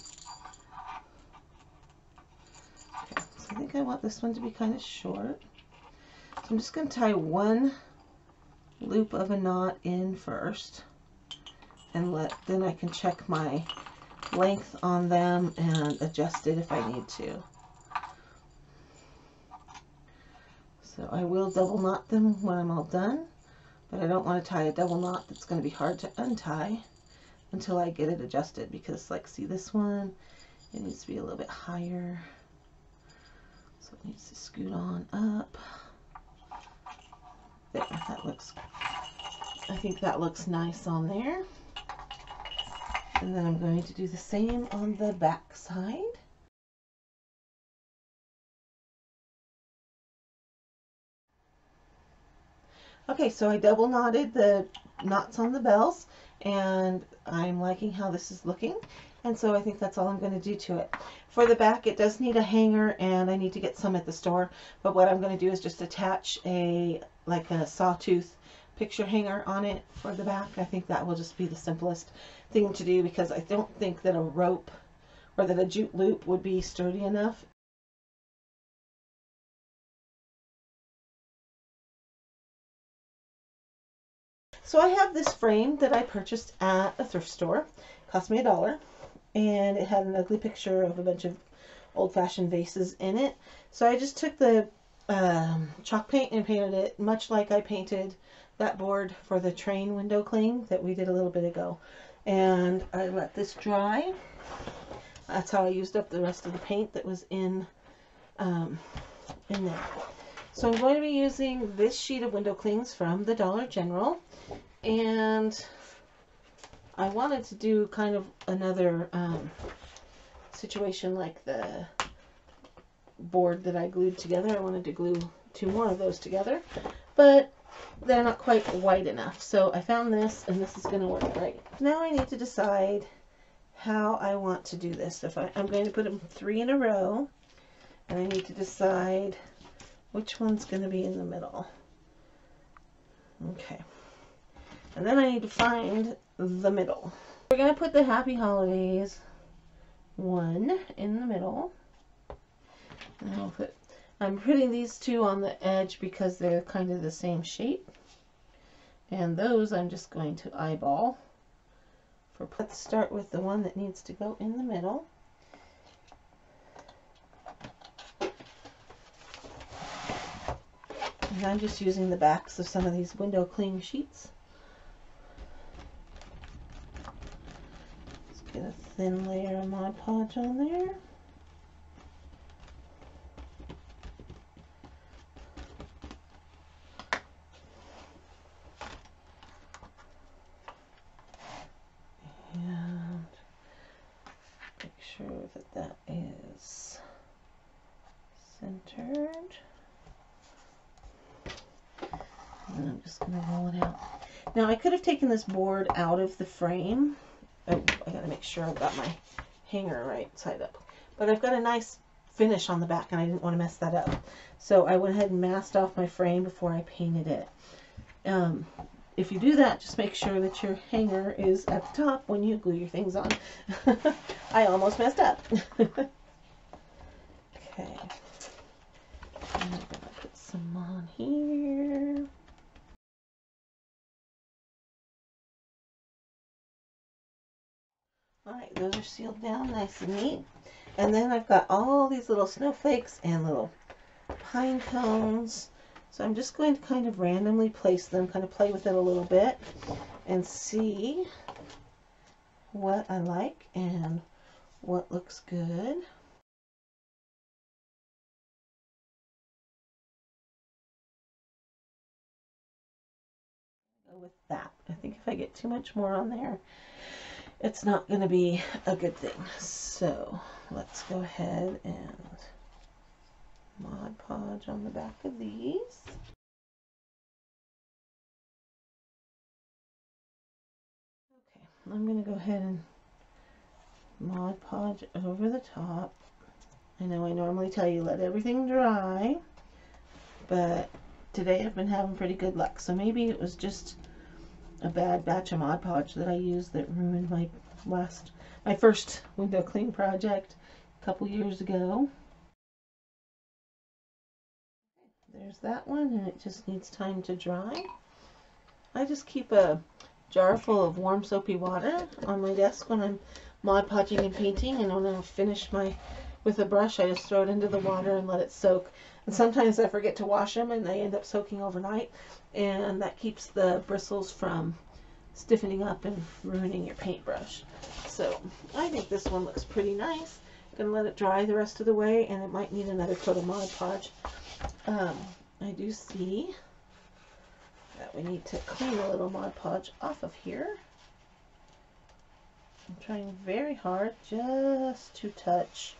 so I think I want this one to be kind of short. So I'm just going to tie one loop of a knot in first, and then I can check my length on them and adjust it if I need to. So I will double knot them when I'm all done, but I don't want to tie a double knot that's going to be hard to untie until I get it adjusted, because like, see this one, it needs to be a little bit higher, so it needs to scoot on up. There, that looks, I think that looks nice on there. And then I'm going to do the same on the back side. Okay, so I double knotted the knots on the bells, and I'm liking how this is looking, and so I think that's all I'm going to do to it. For the back, it does need a hanger, and I need to get some at the store, but what I'm going to do is just attach like a sawtooth picture hanger on it for the back. I think that will just be the simplest thing to do, because I don't think that a rope or that a jute loop would be sturdy enough. So I have this frame that I purchased at a thrift store. It cost me $1, and it had an ugly picture of a bunch of old-fashioned vases in it. So I just took the chalk paint and painted it much like I painted that board for the train window cling that we did a little bit ago. And I let this dry. That's how I used up the rest of the paint that was in there. So I'm going to be using this sheet of window clings from the Dollar General, and I wanted to do kind of another situation like the board that I glued together. I wanted to glue 2 more of those together, but they're not quite white enough. So I found this, and this is going to work right. Now I need to decide how I want to do this. I'm going to put them 3 in a row, and I need to decide which one's going to be in the middle. Okay. And then I need to find the middle. We're going to put the Happy Holidays one in the middle. And I'm putting these 2 on the edge because they're kind of the same shape. And those I'm just going to eyeball. Let's start with the one that needs to go in the middle. And I'm just using the backs of some of these window cling sheets. Let's get a thin layer of Mod Podge on there. And make sure that that is centered. And I'm just going to roll it out. Now I could have taken this board out of the frame. Oh, I got to make sure I've got my hanger right side up. But I've got a nice finish on the back, and I didn't want to mess that up. So I went ahead and masked off my frame before I painted it. If you do that, just make sure that your hanger is at the top when you glue your things on. I almost messed up. Okay. I'm going to put some on here. Alright, those are sealed down nice and neat. And then I've got all these little snowflakes and little pine cones. So I'm just going to kind of randomly place them, kind of play with it a little bit, and see what I like and what looks good. go with that. I think if I get too much more on there, it's not going to be a good thing. So let's go ahead and Mod Podge on the back of these. Okay, I'm going to go ahead and Mod Podge over the top. I know I normally tell you let everything dry, but today I've been having pretty good luck. So maybe it was just a bad batch of Mod Podge that I used that ruined my first window clean project a couple years ago. There's that one, and it just needs time to dry. I just keep a jar full of warm soapy water on my desk when I'm Mod Podging and painting, and when I finish with a brush, I just throw it into the water and let it soak. And sometimes I forget to wash them and they end up soaking overnight, and that keeps the bristles from stiffening up and ruining your paintbrush. So I think this one looks pretty nice. Gonna let it dry the rest of the way, and it might need another coat of Mod Podge. I do see that we need to clean a little Mod Podge off of here. I'm trying very hard just to touch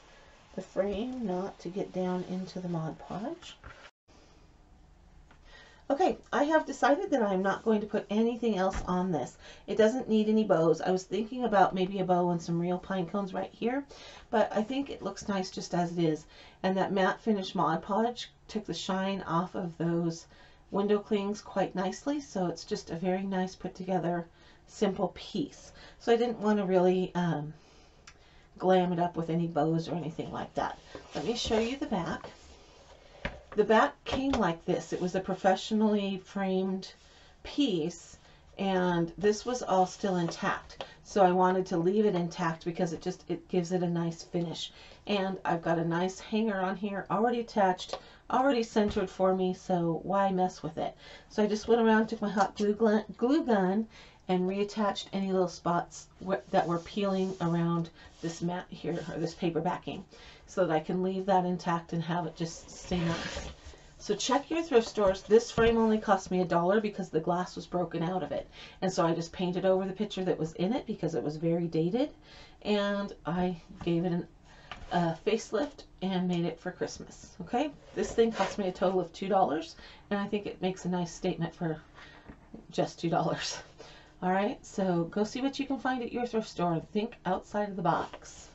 the frame, not to get down into the Mod Podge. Okay, I have decided that I'm not going to put anything else on this. It doesn't need any bows. I was thinking about maybe a bow and some real pine cones right here, but I think it looks nice just as it is. And that matte finish Mod Podge took the shine off of those window clings quite nicely, so it's just a very nice put together simple piece. So I didn't want to really glam it up with any bows or anything like that. Let me show you the back. The back came like this. It was a professionally framed piece, and this was all still intact. So I wanted to leave it intact because it gives it a nice finish. And I've got a nice hanger on here already attached, already centered for me, so why mess with it? So I just went around, took my hot glue gun and reattached any little spots that were peeling around this mat here, or this paper backing, so that I can leave that intact and have it just stay nice. So check your thrift stores. This frame only cost me $1 because the glass was broken out of it. And so I just painted over the picture that was in it because it was very dated. And I gave it a facelift and made it for Christmas. Okay, this thing cost me a total of $2, and I think it makes a nice statement for just $2. All right, so go see what you can find at your thrift store and think outside of the box.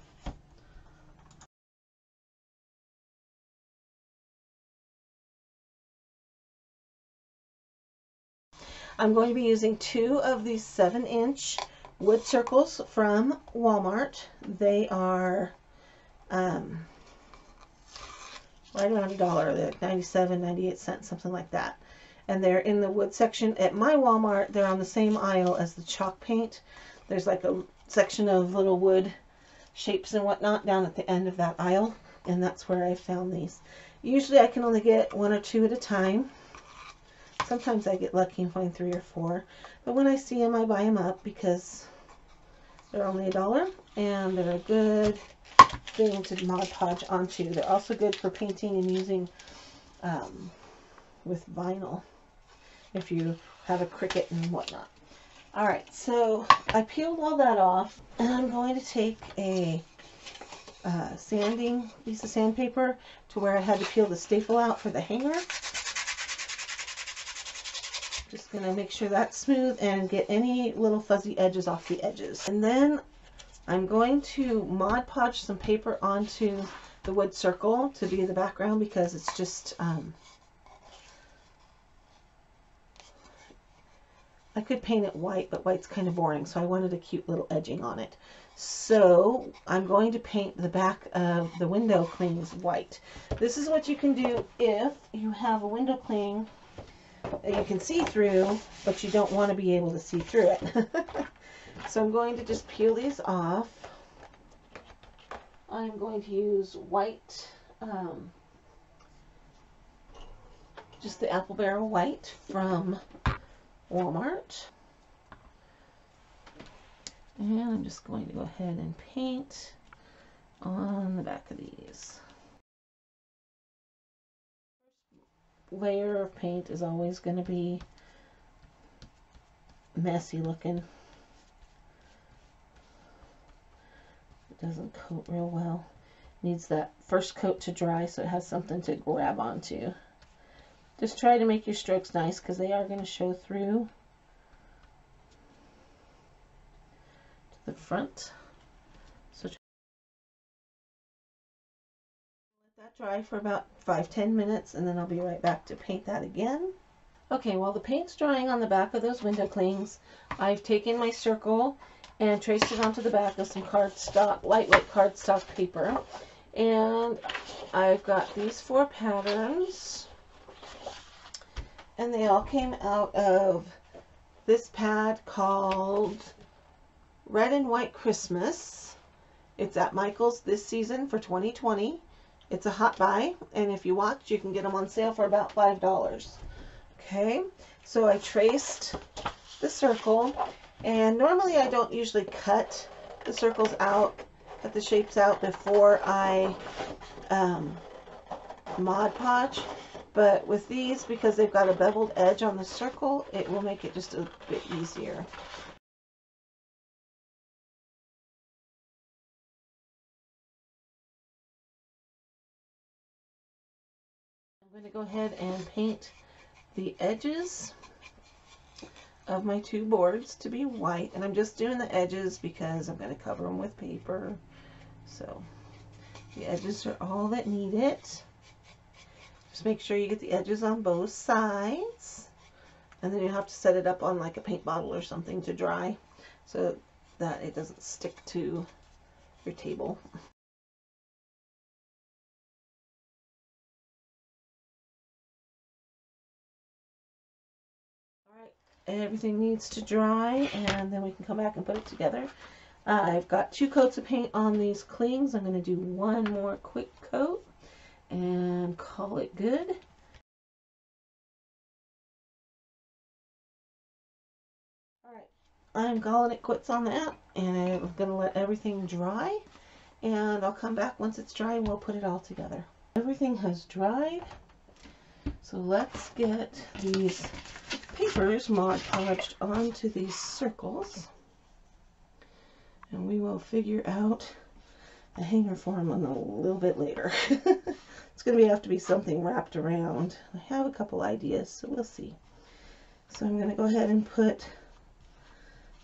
I'm going to be using 2 of these 7-inch wood circles from Walmart. They are right around $1. They're 97, 98 cents, something like that. And they're in the wood section. At my Walmart, they're on the same aisle as the chalk paint. There's like a section of little wood shapes and whatnot down at the end of that aisle, and that's where I found these. Usually I can only get 1 or 2 at a time. Sometimes I get lucky and find 3 or 4, but when I see them, I buy them up because they're only $1, and they're a good thing to Mod Podge onto. They're also good for painting and using with vinyl if you have a Cricut and whatnot. Alright, so I peeled all that off, and I'm going to take a sanding piece of sandpaper to where I had to peel the staple out for the hanger. Just going to make sure that's smooth and get any little fuzzy edges off the edges. And then I'm going to Mod Podge some paper onto the wood circle to be the background because it's just I could paint it white, but white's kind of boring, so I wanted a cute little edging on it. So I'm going to paint the back of the window clings white. This is what you can do if you have a window cling that you can see through, but you don't want to be able to see through it. So I'm going to just peel these off. I'm going to use white, just the apple barrel white from Walmart. And I'm just going to go ahead and paint on the back of these. First layer of paint is always going to be messy looking. It doesn't coat real well. Needs that first coat to dry so it has something to grab onto. Just try to make your strokes nice because they are going to show through to the front. So let that dry for about 5-10 minutes and then I'll be right back to paint that again. Okay, while the paint's drying on the back of those window clings, I've taken my circle and traced it onto the back of some cardstock, lightweight cardstock paper. And I've got these 4 patterns, and they all came out of this pad called Red and White Christmas. It's at Michael's this season for 2020. It's a hot buy, and if you watch, you can get them on sale for about $5. Okay, so I traced the circle, and normally I don't usually cut the circles out, cut the shapes out before I Mod Podge, but with these, because they've got a beveled edge on the circle, it will make it just a bit easier. I'm going to go ahead and paint the edges of my 2 boards to be white, and I'm just doing the edges because I'm going to cover them with paper. So the edges are all that need it. Just make sure you get the edges on both sides, and then you have to set it up on like a paint bottle or something to dry so that it doesn't stick to your table. Alright, everything needs to dry and then we can come back and put it together. I've got 2 coats of paint on these clings. I'm going to do 1 more quick coat and call it good. Alright, I'm calling it quits on that, and I'm going to let everything dry, and I'll come back once it's dry and we'll put it all together. Everything has dried, so let's get these papers Mod Podged onto these circles, and we will figure out a hanger for them a little bit later. It's going to have to be something wrapped around. I have a couple ideas, so we'll see. So I'm going to go ahead and put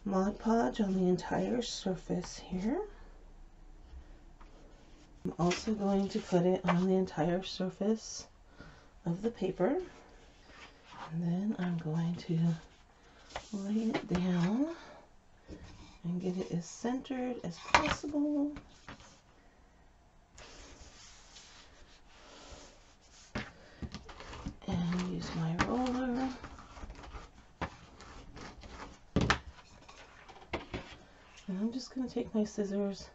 Mod Podge on the entire surface here. I'm also going to put it on the entire surface of the paper. And then I'm going to lay it down and get it as centered as possible. And use my roller. And I'm just going to take my scissors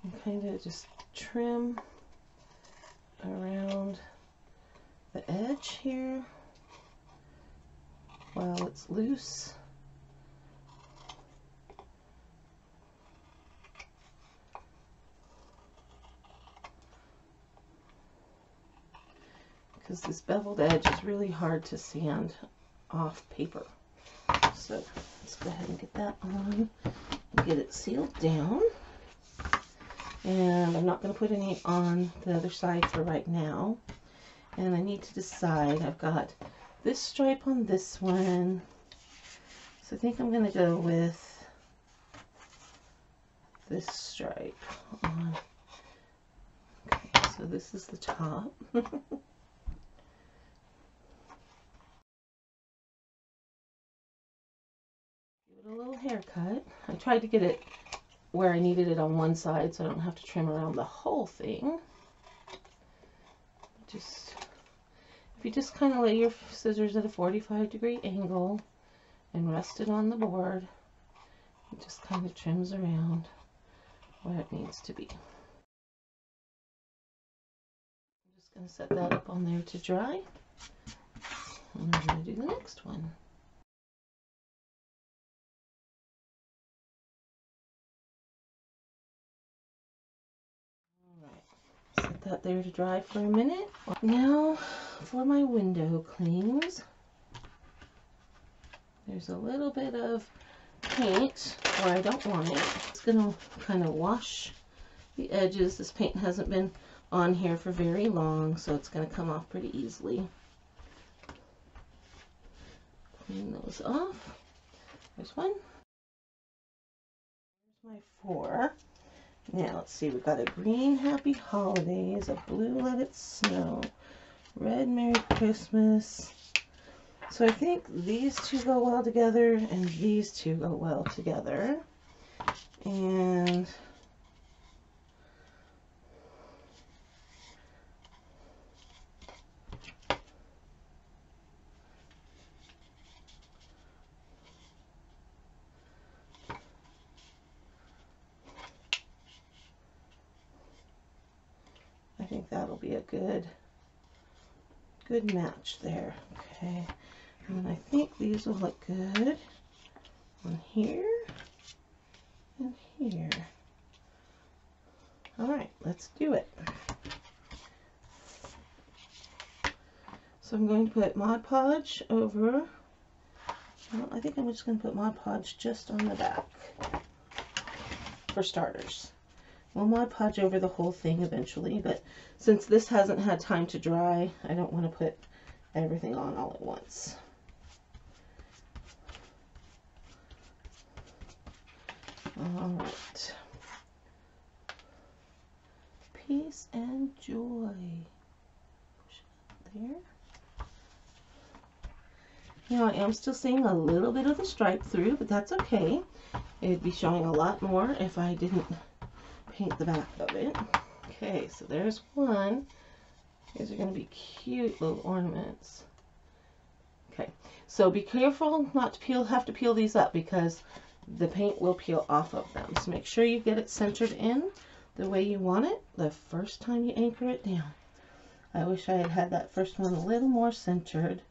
and kind of just trim around the edge here while it's loose. Because this beveled edge is really hard to sand off paper. So let's go ahead and get that on and get it sealed down. And I'm not going to put any on the other side for right now. And I need to decide. I've got this stripe on this one. So I think I'm going to go with this stripe on. Okay, so this is the top. A little haircut. I tried to get it where I needed it on one side so I don't have to trim around the whole thing. Just, if you just kind of lay your scissors at a 45-degree angle and rest it on the board, it just kind of trims around where it needs to be. I'm just going to set that up on there to dry, and I'm going to do the next one. Set that there to dry for a minute. Now for my window clings. There's a little bit of paint where I don't want it. It's going to kind of wash the edges. This paint hasn't been on here for very long, so it's going to come off pretty easily. Clean those off. There's one. There's my 4. Now let's see, we've got a green Happy Holidays, a blue Let It Snow, red Merry Christmas. So I think these two go well together and these two go well together. And I think that'll be a good match there. Okay. And I think these will look good on here and here. All right, let's do it. So I'm going to put Mod Podge over, well, I think I'm just going to put Mod Podge just on the back for starters. We'll Mod Podge over the whole thing eventually, but since this hasn't had time to dry, I don't want to put everything on all at once. All right. Peace and joy. Push it up there. Now I am still seeing a little bit of the stripe through, but that's okay. It'd be showing a lot more if I didn't paint the back of it. Okay, so there's one. These are going to be cute little ornaments. Okay, so be careful not to have to peel these up because the paint will peel off of them. So make sure you get it centered in the way you want it the first time you anchor it down. I wish I had had that first one a little more centered.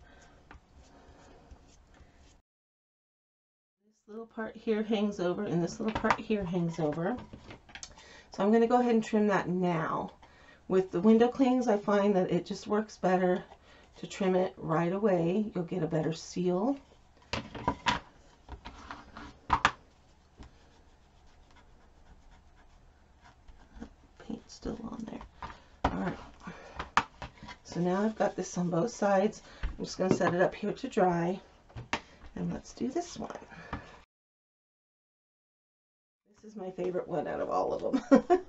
This little part here hangs over and this little part here hangs over. So I'm going to go ahead and trim that now. With the window clings, I find that it just works better to trim it right away. You'll get a better seal. Paint still on there. Alright. So now I've got this on both sides. I'm just going to set it up here to dry. And let's do this one. This is my favorite one out of all of them.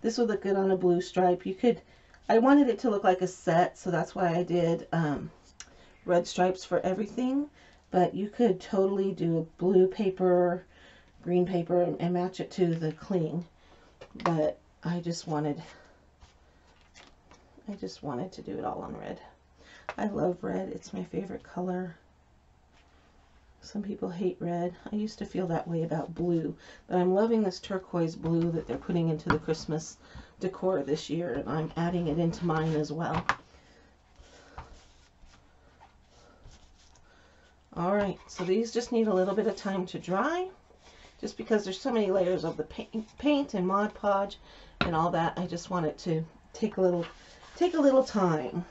This would look good on a blue stripe. You could, I wanted it to look like a set, so that's why I did red stripes for everything. But you could totally do a blue paper, green paper, and match it to the cling. But I just wanted to do it all on red. I love red. It's my favorite color. Some people hate red. I used to feel that way about blue, but I'm loving this turquoise blue that they're putting into the Christmas decor this year, and I'm adding it into mine as well. Alright, so these just need a little bit of time to dry, just because there's so many layers of the paint and Mod Podge and all that. I just want it to take a little time.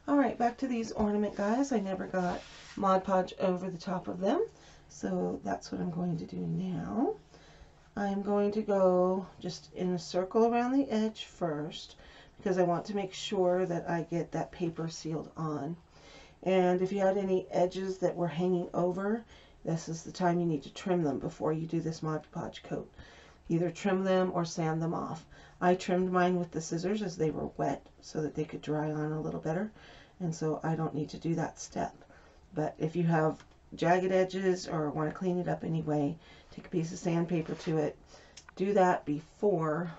Alright, back to these ornament guys. I never got Mod Podge over the top of them, so that's what I'm going to do now. I'm going to go just in a circle around the edge first, because I want to make sure that I get that paper sealed on. And if you had any edges that were hanging over, this is the time you need to trim them before you do this Mod Podge coat. Either trim them or sand them off. I trimmed mine with the scissors as they were wet so that they could dry on a little better, and so I don't need to do that step. But if you have jagged edges or want to clean it up anyway, take a piece of sandpaper to it. Do that before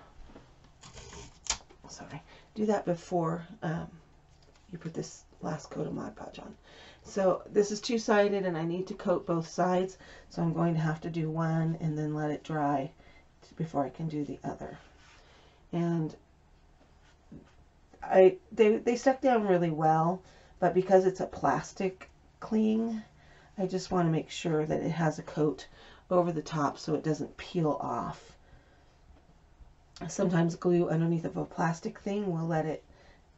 you put this last coat of Mod Podge on. So this is two-sided and I need to coat both sides, so I'm going to have to do one and then let it dry before I can do the other. And they stuck down really well, but because it's a plastic cling, I just want to make sure that it has a coat over the top so it doesn't peel off. Sometimes glue underneath of a plastic thing will let it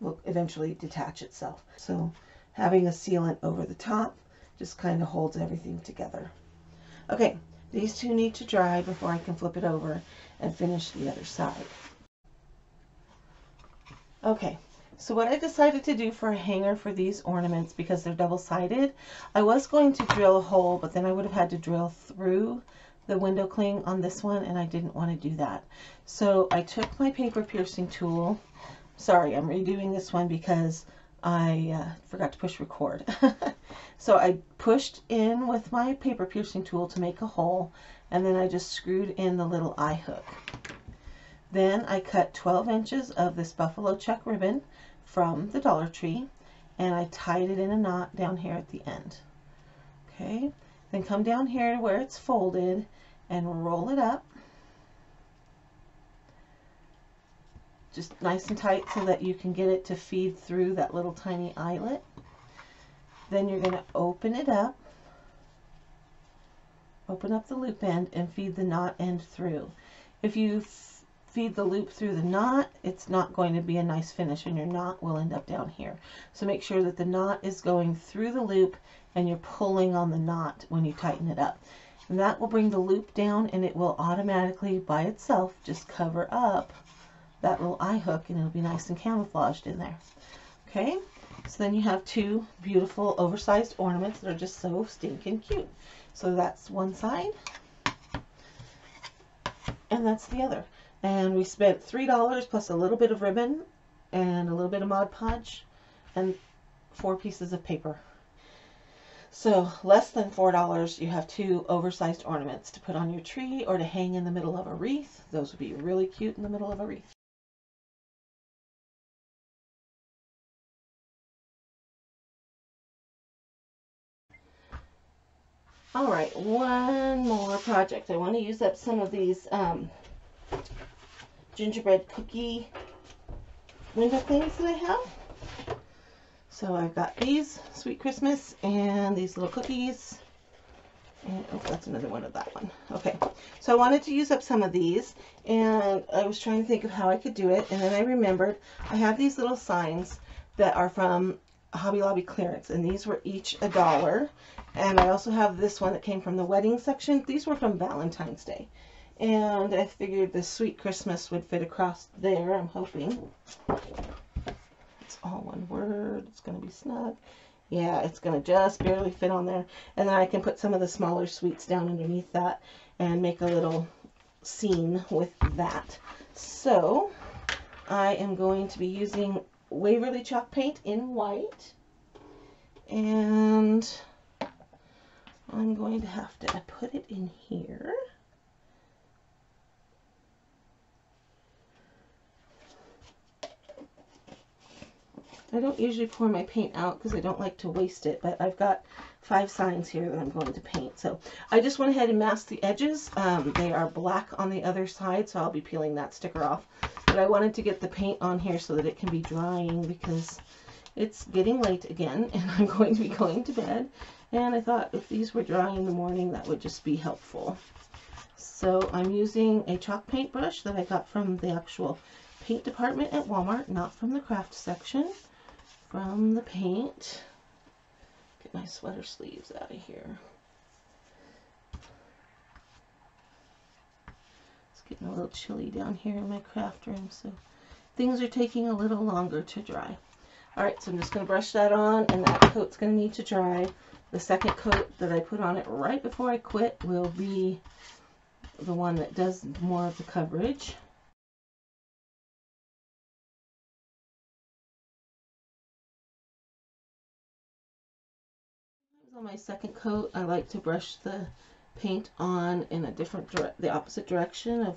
will eventually detach itself. So having a sealant over the top just kind of holds everything together. Okay, these two need to dry before I can flip it over and finish the other side. Okay, so what I decided to do for a hanger for these ornaments, because they're double-sided, I was going to drill a hole, but then I would have had to drill through the window cling on this one, and I didn't want to do that. So I took my paper piercing tool. Sorry, I'm redoing this one because I forgot to push record. So I pushed in with my paper piercing tool to make a hole, and then I just screwed in the little eye hook. Then I cut 12 inches of this buffalo check ribbon from the Dollar Tree, and I tied it in a knot down here at the end. Okay, then come down here to where it's folded and roll it up. Just nice and tight so that you can get it to feed through that little tiny eyelet. Then you're going to open it up. Open up the loop end and feed the knot end through. If you feed the loop through the knot, it's not going to be a nice finish, and your knot will end up down here. So make sure that the knot is going through the loop and you're pulling on the knot when you tighten it up. And that will bring the loop down, and it will automatically by itself just cover up that little eye hook, and it'll be nice and camouflaged in there. Okay, so then you have two beautiful oversized ornaments that are just so stinking cute. So that's one side, and that's the other. And we spent $3 plus a little bit of ribbon and a little bit of Mod Podge and 4 pieces of paper. So less than $4, you have two oversized ornaments to put on your tree or to hang in the middle of a wreath. Those would be really cute in the middle of a wreath. All right, one more project. I want to use up some of these gingerbread cookie window clings that I have. So I've got these Sweet Christmas and these little cookies. And oh, that's another one of that one. Okay, so I wanted to use up some of these, and I was trying to think of how I could do it, and then I remembered I have these little signs that are from Hobby Lobby clearance, and these were each $1. And I also have this one that came from the wedding section. These were from Valentine's Day. And I figured the Sweet Christmas would fit across there, I'm hoping. It's all one word. It's going to be snug. Yeah, it's going to just barely fit on there. And then I can put some of the smaller sweets down underneath that and make a little scene with that. So I am going to be using Waverly chalk paint in white. And I'm going to have to put it in here. I don't usually pour my paint out because I don't like to waste it, but I've got 5 signs here that I'm going to paint. So I just went ahead and masked the edges. They are black on the other side, so I'll be peeling that sticker off. But I wanted to get the paint on here so that it can be drying because it's getting late again and I'm going to be going to bed. And I thought if these were dry in the morning, that would just be helpful. So I'm using a chalk paint brush that I got from the actual paint department at Walmart, not from the craft section. From the paint. Get my sweater sleeves out of here. It's getting a little chilly down here in my craft room, so things are taking a little longer to dry. Alright, so I'm just going to brush that on, and that coat's going to need to dry. The second coat that I put on it right before I quit will be the one that does more of the coverage. On my second coat, I like to brush the paint on in a different the opposite direction of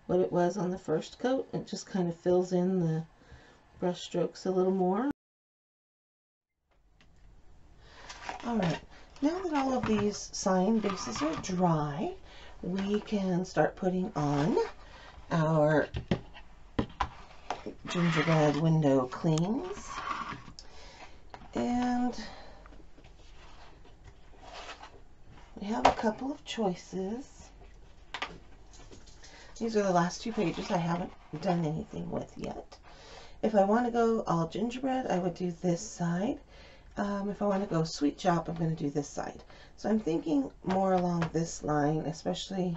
what it was on the first coat. It just kind of fills in the brush strokes a little more. Alright, now that all of these sign bases are dry, we can start putting on our gingerbread window clings. And we have a couple of choices. These are the last 2 pages I haven't done anything with yet. If I want to go all gingerbread, I would do this side. If I want to go sweet shop, I'm going to do this side. So I'm thinking more along this line, especially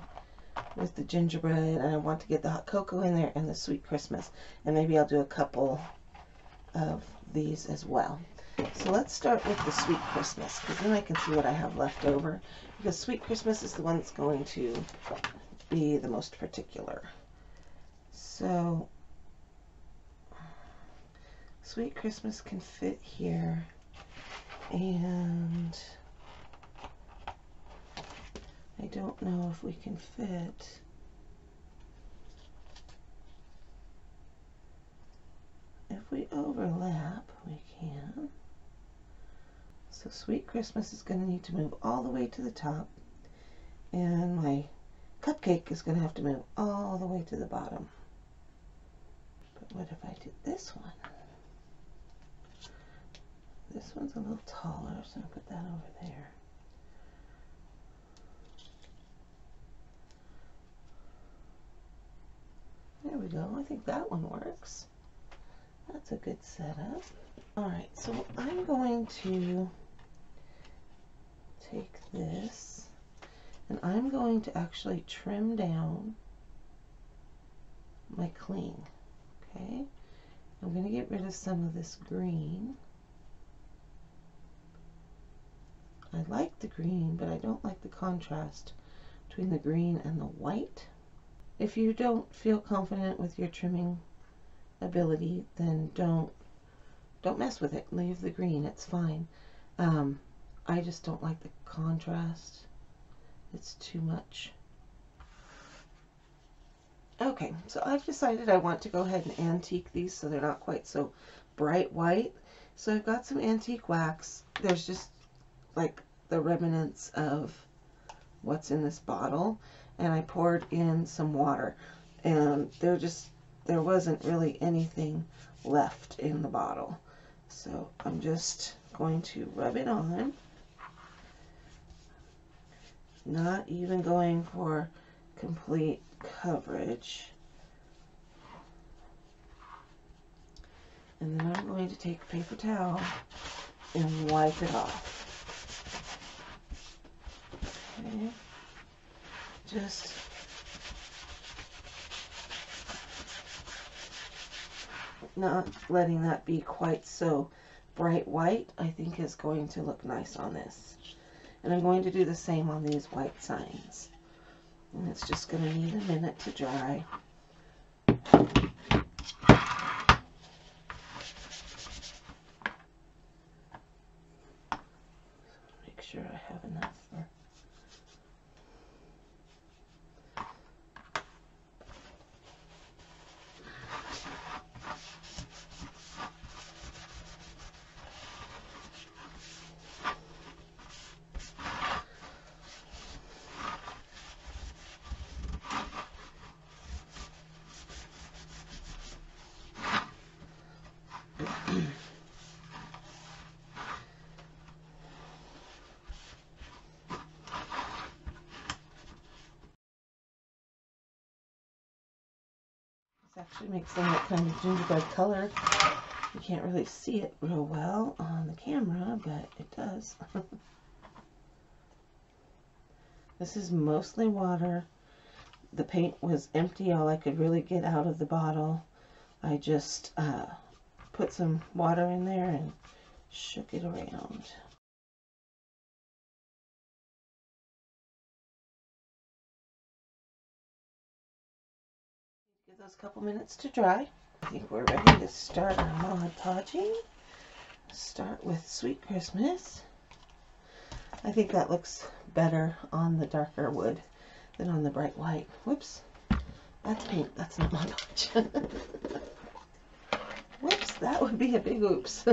with the gingerbread, and I want to get the hot cocoa in there and the sweet Christmas. And maybe I'll do a couple of these as well. So let's start with the sweet Christmas, because then I can see what I have left over. Because sweet Christmas is the one that's going to be the most particular. So sweet Christmas can fit here, and I don't know if we can fit if we overlap. We can. So sweet Christmas is going to need to move all the way to the top, and my cupcake is going to have to move all the way to the bottom. But what if I did this one? This one's a little taller, so I'll put that over there. There we go. I think that one works. That's a good setup. Alright, so I'm going to take this and I'm going to actually trim down my cling. Okay? I'm going to get rid of some of this green. I like the green, but I don't like the contrast between the green and the white. If you don't feel confident with your trimming ability, then don't mess with it. Leave the green. It's fine. I just don't like the contrast. It's too much. Okay, so I've decided I want to go ahead and antique these so they're not quite so bright white. So I've got some antique wax. There's just like the remnants of what's in this bottle, and I poured in some water, and there wasn't really anything left in the bottle. So I'm just going to rub it on, not even going for complete coverage. And then I'm going to take a paper towel and wipe it off. Okay. Just not letting that be quite so bright white, I think is going to look nice on this. And I'm going to do the same on these white signs. And it's just going to need a minute to dry. Make sure I have enough for... This actually makes them that kind of gingerbread color. You can't really see it real well on the camera, but it does. This is mostly water. The paint was empty, all I could really get out of the bottle. I just put some water in there and shook it around. Give those a couple minutes to dry. I think we're ready to start our Mod Podging. Start with Sweet Christmas. I think that looks better on the darker wood than on the bright white. Whoops. That's paint. That's not Mod Podge. Whoops. That would be a big oops.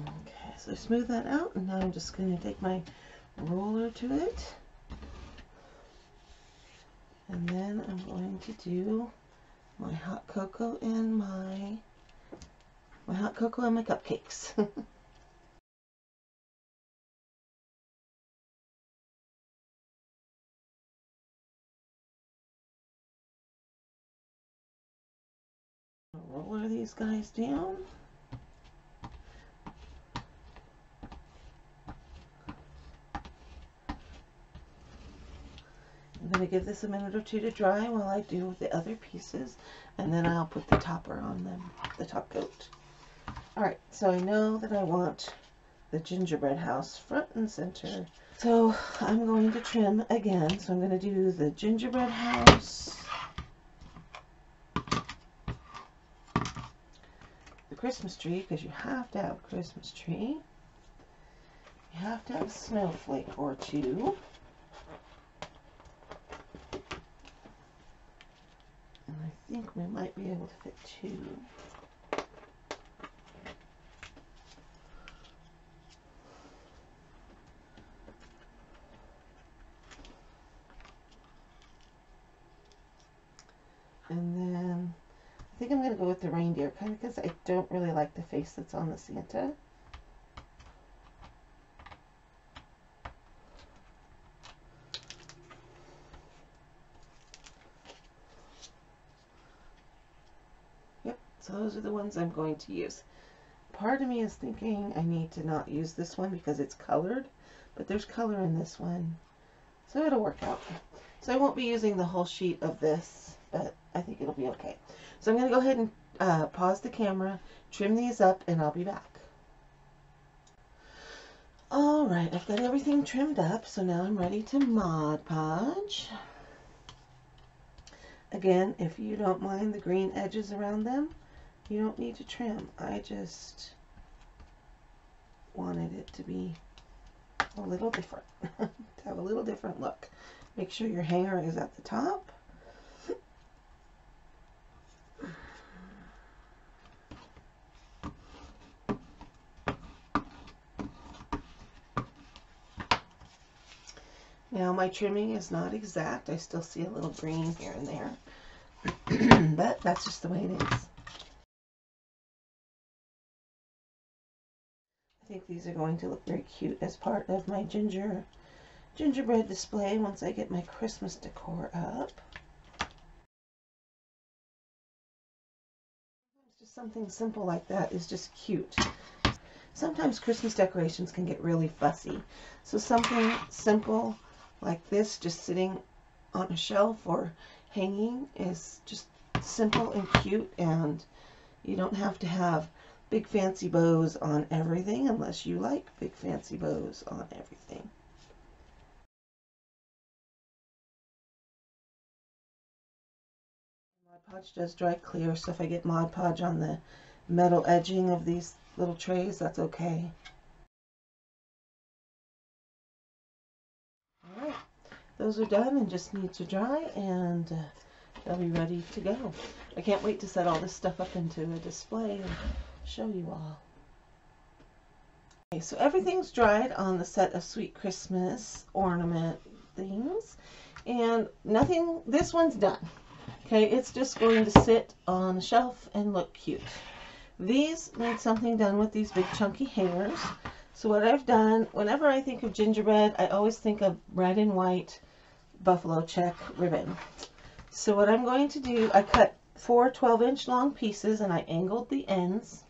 Okay, so smooth that out, and now I'm just going to take my roller to it, and then I'm going to do my hot cocoa and my cupcakes. Roller these guys down. I'm going to give this a minute or two to dry while I do the other pieces, and then I'll put the topper on them, the top coat. Alright, so I know that I want the gingerbread house front and center. So I'm going to trim again. So I'm going to do the gingerbread house, the Christmas tree, because you have to have a Christmas tree. You have to have a snowflake or two. And I think we might be able to fit two. And then I think I'm going to go with the reindeer, kind of because I don't really like the face that's on the Santa. Yep, so those are the ones I'm going to use. Part of me is thinking I need to not use this one because it's colored, but there's color in this one, so it'll work out. So I won't be using the whole sheet of this, but I think it'll be okay. So I'm going to go ahead and pause the camera, trim these up, and I'll be back. Alright, I've got everything trimmed up, so now I'm ready to Mod Podge. Again, if you don't mind the green edges around them, you don't need to trim. I just wanted it to be a little different, to have a little different look. Make sure your hanger is at the top. Now my trimming is not exact. I still see a little green here and there, but that's just the way it is. I think these are going to look very cute as part of my gingerbread display once I get my Christmas decor up. Just something simple like that is just cute. Sometimes Christmas decorations can get really fussy, so something simple like this just sitting on a shelf or hanging is just simple and cute, and you don't have to have big fancy bows on everything unless you like big fancy bows on everything. Mod Podge does dry clear, so if I get Mod Podge on the metal edging of these little trays, that's okay. Alright, those are done and just need to dry, and they'll be ready to go. I can't wait to set all this stuff up into a display and show you all. Okay, so everything's dried on the set of Sweet Christmas ornament things, and nothing, this one's done. Okay, it's just going to sit on a shelf and look cute. These need something done with these big chunky hangers. So what I've done, whenever I think of gingerbread, I always think of red and white buffalo check ribbon. So what I'm going to do, I cut 4 12-inch long pieces and I angled the ends,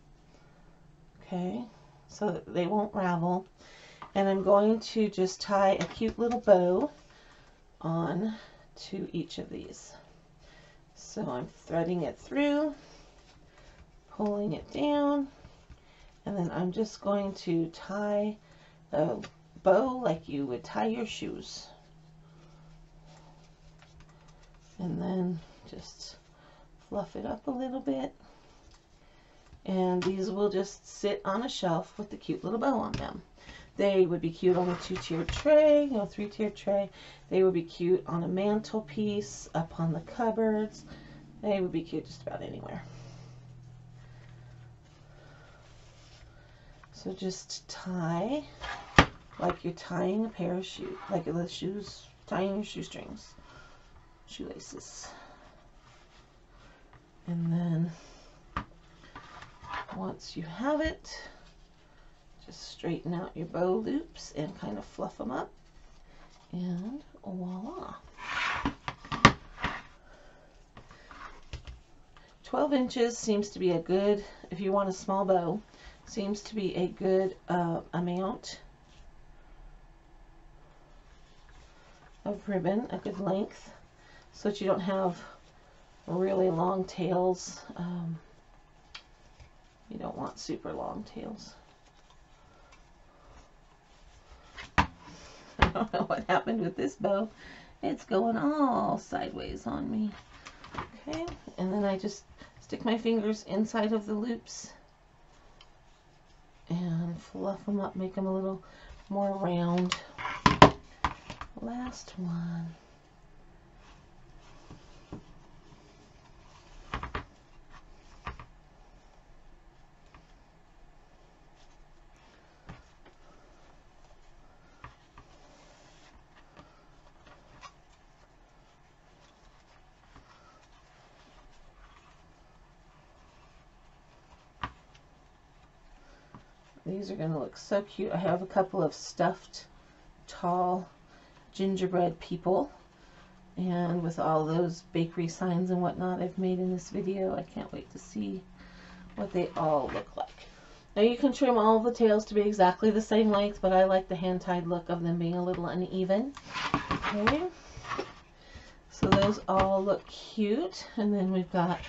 okay, so that they won't ravel. And I'm going to just tie a cute little bow on to each of these. So I'm threading it through, pulling it down, and then I'm just going to tie a bow like you would tie your shoes. And then just fluff it up a little bit. And these will just sit on a shelf with the cute little bow on them. They would be cute on a 2-tiered tray, 3-tiered tray. They would be cute on a mantelpiece, up on the cupboards. They would be cute just about anywhere. So just tie like you're tying a pair of shoes, like the shoes, tying your shoestrings, shoelaces. And then once you have it, just straighten out your bow loops and kind of fluff them up, and voila. 12 inches seems to be a good, if you want a small bow, seems to be a good amount of ribbon, a good length, so that you don't have really long tails. You don't want super long tails. I don't know what happened with this bow. It's going all sideways on me. Okay, and then I just stick my fingers inside of the loops and fluff them up, make them a little more round. Last one. These are going to look so cute. I have a couple of stuffed tall gingerbread people, and with all those bakery signs and whatnot I've made in this video, I can't wait to see what they all look like. Now you can trim all the tails to be exactly the same length, but I like the hand-tied look of them being a little uneven. Okay, so those all look cute, and then we've got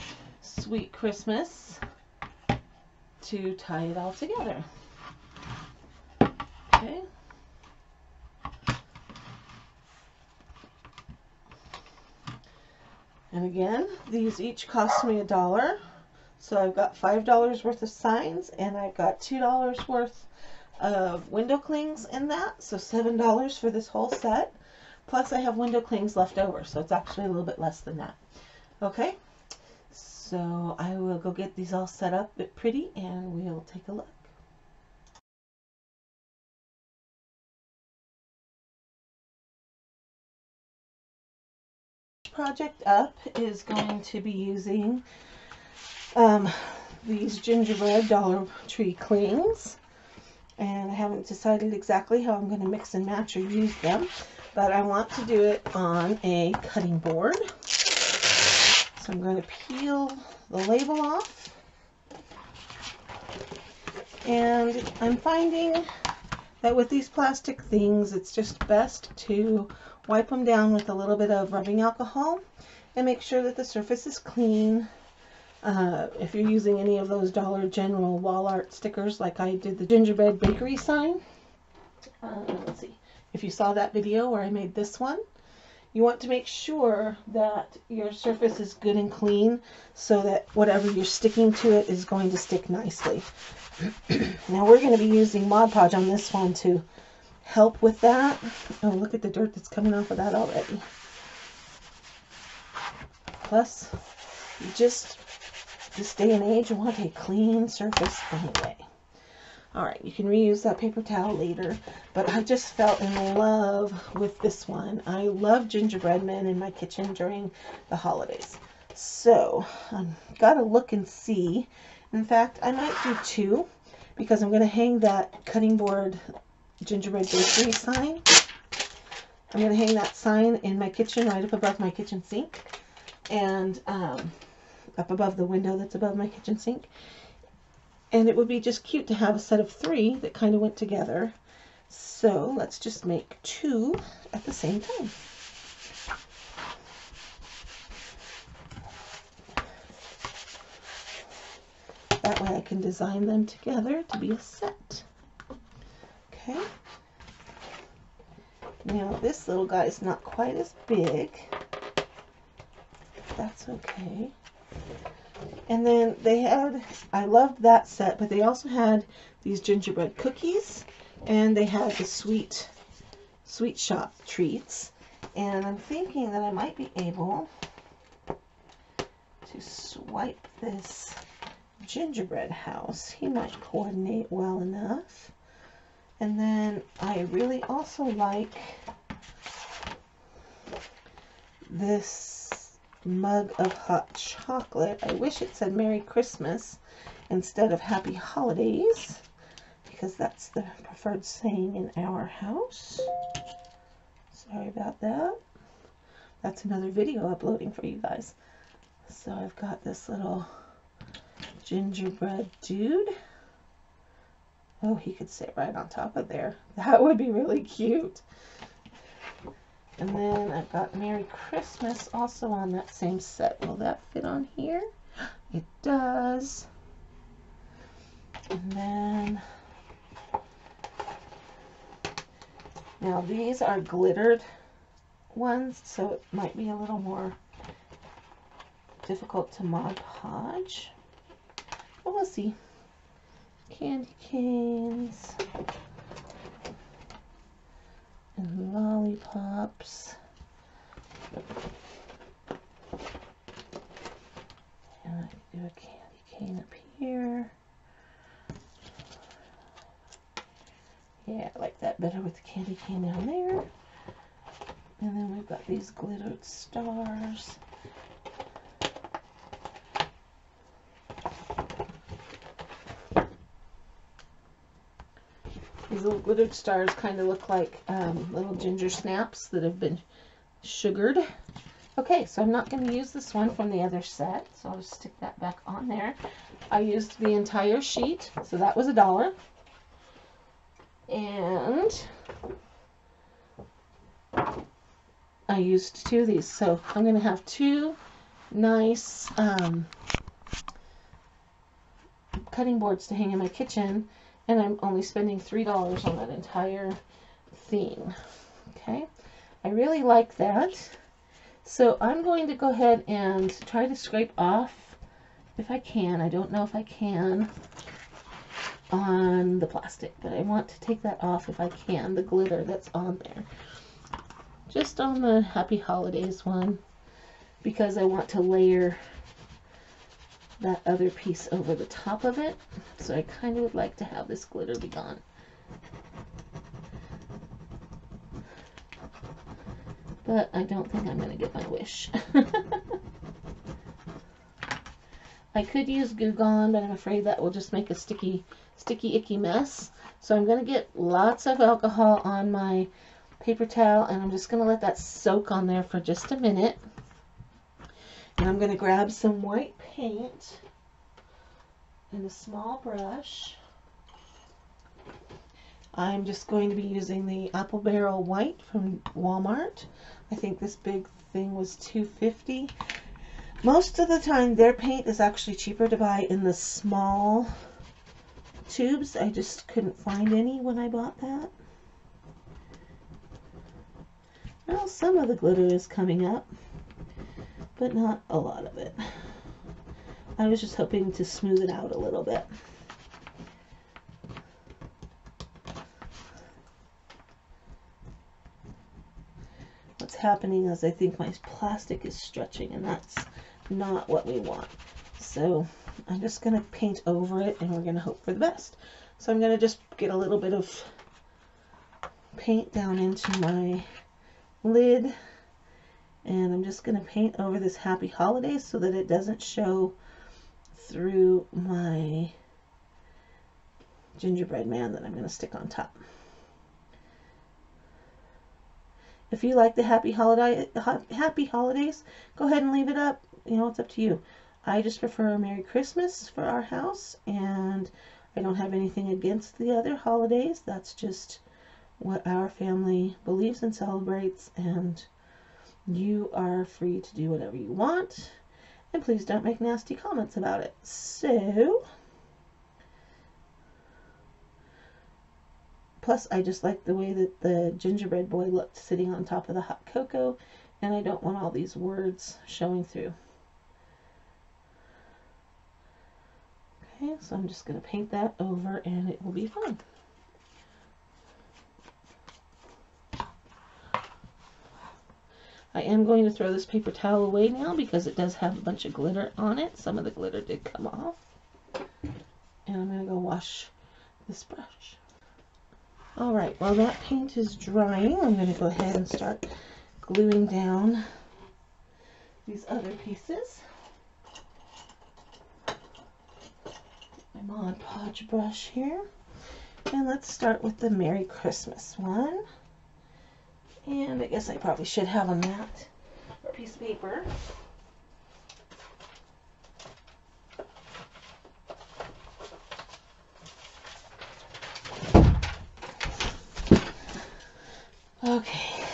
Sweet Christmas to tie it all together. Okay. And again, these each cost me $1. So I've got $5 worth of signs, and I've got $2 worth of window clings in that. So $7 for this whole set. Plus I have window clings left over, so it's actually a little bit less than that. Okay, so I will go get these all set up a bit pretty, and we'll take a look. Project up is going to be using these gingerbread Dollar Tree clings, and I haven't decided exactly how I'm going to mix and match or use them, but I want to do it on a cutting board. So I'm going to peel the label off, and I'm finding that with these plastic things, it's just best to wipe them down with a little bit of rubbing alcohol and make sure that the surface is clean. If you're using any of those Dollar General wall art stickers, like I did the gingerbread bakery sign, let's see, if you saw that video where I made this one, you want to make sure that your surface is good and clean so that whatever you're sticking to it is going to stick nicely. Now we're going to be using Mod Podge on this one to help with that. Oh, look at the dirt that's coming off of that already. Plus, just this day and age, you want a clean surface anyway. Alright, you can reuse that paper towel later, but I just fell in love with this one. I love gingerbread men in my kitchen during the holidays. So, I've got to look and see. In fact, I might do two, because I'm going to hang that cutting board gingerbread bakery sign. I'm going to hang that sign in my kitchen, right up above my kitchen sink, and up above the window that's above my kitchen sink. And it would be just cute to have a set of three that kind of went together. So let's just make two at the same time. That way I can design them together to be a set. Okay. Now this little guy is not quite as big. That's okay. And then they had, I loved that set, but they also had these gingerbread cookies, and they had the sweet shop treats. And I'm thinking that I might be able to swipe this gingerbread house. He might coordinate well enough. And then I really also like this mug of hot chocolate. I wish it said Merry Christmas instead of Happy Holidays, because that's the preferred saying in our house. Sorry about that. That's another video uploading for you guys. So I've got this little gingerbread dude. Oh, he could sit right on top of there. That would be really cute. And then I've got Merry Christmas also on that same set. Will that fit on here? It does. And then, now these are glittered ones, so it might be a little more difficult to Mod Podge. But we'll see. Candy canes. And lollipops. And I can do a candy cane up here. Yeah, I like that better with the candy cane down there. And then we've got these glittered stars. These little glittered stars kind of look like little ginger snaps that have been sugared. Okay, so I'm not going to use this one from the other set, so I'll just stick that back on there. I used the entire sheet, so that was $1. And I used 2 of these, so I'm going to have 2 nice cutting boards to hang in my kitchen. And I'm only spending $3 on that entire theme. Okay, I really like that. So I'm going to go ahead and try to scrape off, if I can. I don't know if I can on the plastic, but I want to take that off if I can, the glitter that's on there. Just on the Happy Holidays one, because I want to layer that other piece over the top of it. So I kind of would like to have this glitter be gone. But I don't think I'm going to get my wish. I could use Goo Gone, but I'm afraid that will just make a sticky, icky mess. So I'm going to get lots of alcohol on my paper towel, and I'm just going to let that soak on there for just a minute. And I'm going to grab some white paint and a small brush. I'm just going to be using the Apple Barrel White from Walmart. I think this big thing was $2.50. Most of the time their paint is actually cheaper to buy in the small tubes. I just couldn't find any when I bought that. Well, some of the glitter is coming up, but not a lot of it. I was just hoping to smooth it out a little bit. What's happening is I think my plastic is stretching, and that's not what we want. So I'm just going to paint over it, and we're going to hope for the best. So I'm going to just get a little bit of paint down into my lid, and I'm just going to paint over this Happy Holidays so that it doesn't show through my gingerbread man that I'm going to stick on top. If you like the Happy Holidays, go ahead and leave it up. You know, it's up to you. I just prefer Merry Christmas for our house, and I don't have anything against the other holidays. That's just what our family believes and celebrates, and you are free to do whatever you want, and please don't make nasty comments about it. So, plus I just like the way that the gingerbread boy looked sitting on top of the hot cocoa, and I don't want all these words showing through. Okay, so I'm just going to paint that over, and it will be fun. I am going to throw this paper towel away now because it does have a bunch of glitter on it. Some of the glitter did come off. And I'm going to go wash this brush. Alright, while that paint is drying, I'm going to go ahead and start gluing down these other pieces. My Mod Podge brush here. And let's start with the Merry Christmas one. And I guess I probably should have a mat or a piece of paper. Okay,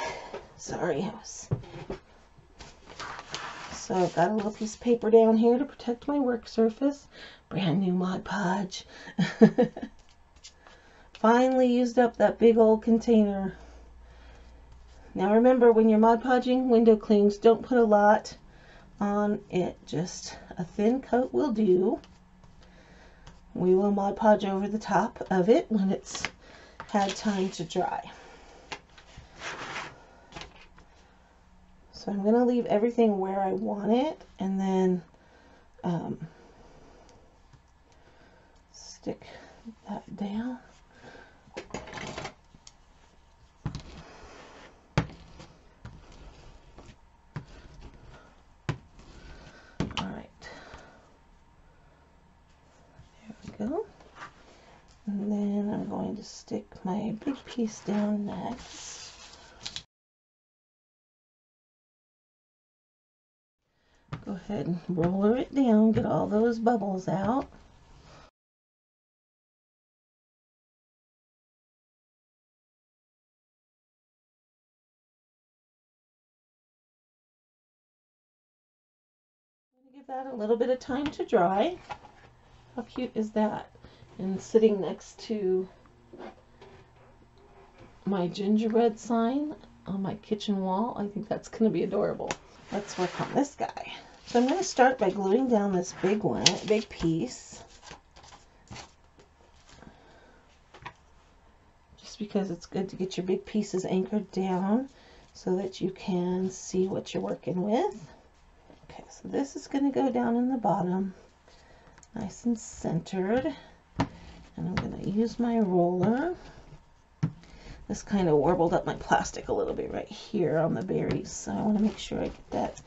sorry, so I've got a little piece of paper down here to protect my work surface. Brand new Mod Podge. Finally used up that big old container. Now remember, when you're Mod Podging window clings, don't put a lot on it. Just a thin coat will do. We will Mod Podge over the top of it when it's had time to dry. So I'm going to leave everything where I want it, and then stick that down. Alright, there we go. And then I'm going to stick my big piece down next. Go ahead and roller it down, get all those bubbles out. Give that a little bit of time to dry. How cute is that? And sitting next to my gingerbread sign on my kitchen wall, I think that's going to be adorable. Let's work on this guy. So I'm going to start by gluing down this big piece. Just because it's good to get your big pieces anchored down so that you can see what you're working with. Okay, so this is going to go down in the bottom, nice and centered. And I'm going to use my roller. This kind of warbled up my plastic a little bit right here on the berries, so I want to make sure I get that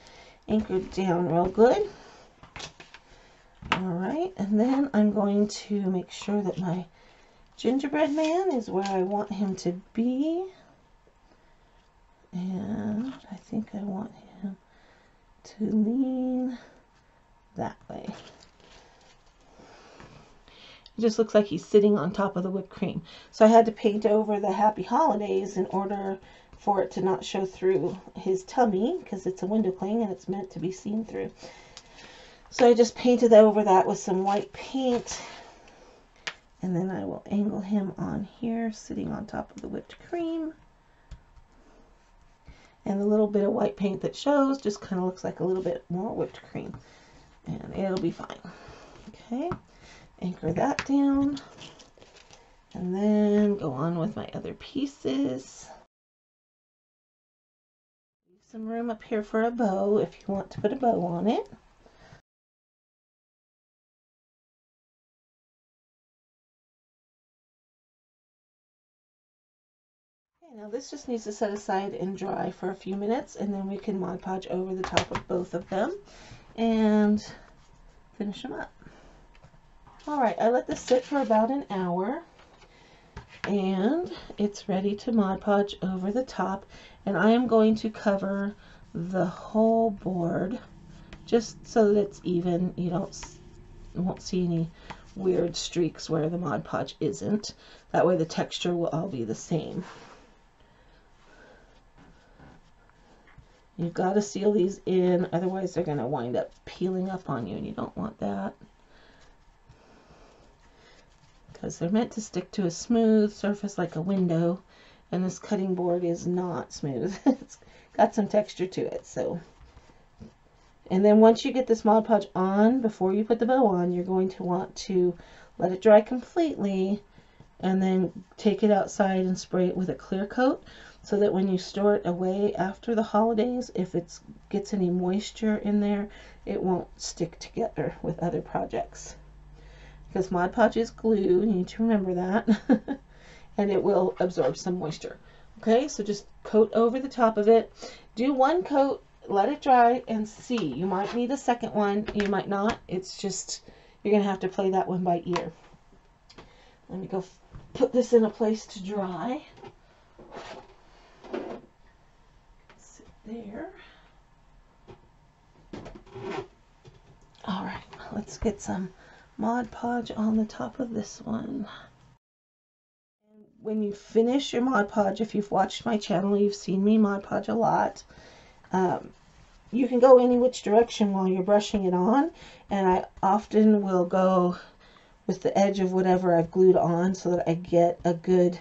anchored down real good. Alright, and then I'm going to make sure that my gingerbread man is where I want him to be. And I think I want him to lean that way. It just looks like he's sitting on top of the whipped cream. So I had to paint over the Happy Holidays in order for it to not show through his tummy, because it's a window cling and it's meant to be seen through. So I just painted over that with some white paint, and then I will angle him on here, sitting on top of the whipped cream. And the little bit of white paint that shows just kind of looks like a little bit more whipped cream, and it'll be fine. Okay, anchor that down, and then go on with my other pieces. Leave some room up here for a bow if you want to put a bow on it. Okay, now this just needs to set aside and dry for a few minutes, and then we can Mod Podge over the top of both of them and finish them up. Alright, I let this sit for about an hour, and it's ready to Mod Podge over the top, and I am going to cover the whole board just so that it's even. You won't see any weird streaks where the Mod Podge isn't. That way the texture will all be the same. You've got to seal these in, otherwise they're going to wind up peeling up on you, and you don't want that, because they're meant to stick to a smooth surface like a window, and this cutting board is not smooth. It's got some texture to it. So, and then once you get this Mod Podge on, before you put the bow on, you're going to want to let it dry completely, and then take it outside and spray it with a clear coat, so that when you store it away after the holidays, if it gets any moisture in there, it won't stick together with other projects. because Mod Podge is glue. You need to remember that. And it will absorb some moisture. Okay, so just coat over the top of it. Do one coat, let it dry, and see. You might need a second one, you might not. It's just, you're going to have to play that one by ear. Let me go put this in a place to dry. Sit there. Alright, let's get some Mod Podge on the top of this one. When you finish your Mod Podge, if you've watched my channel, you've seen me Mod Podge a lot. You can go any which direction while you're brushing it on, and I often will go with the edge of whatever I've glued on so that I get a good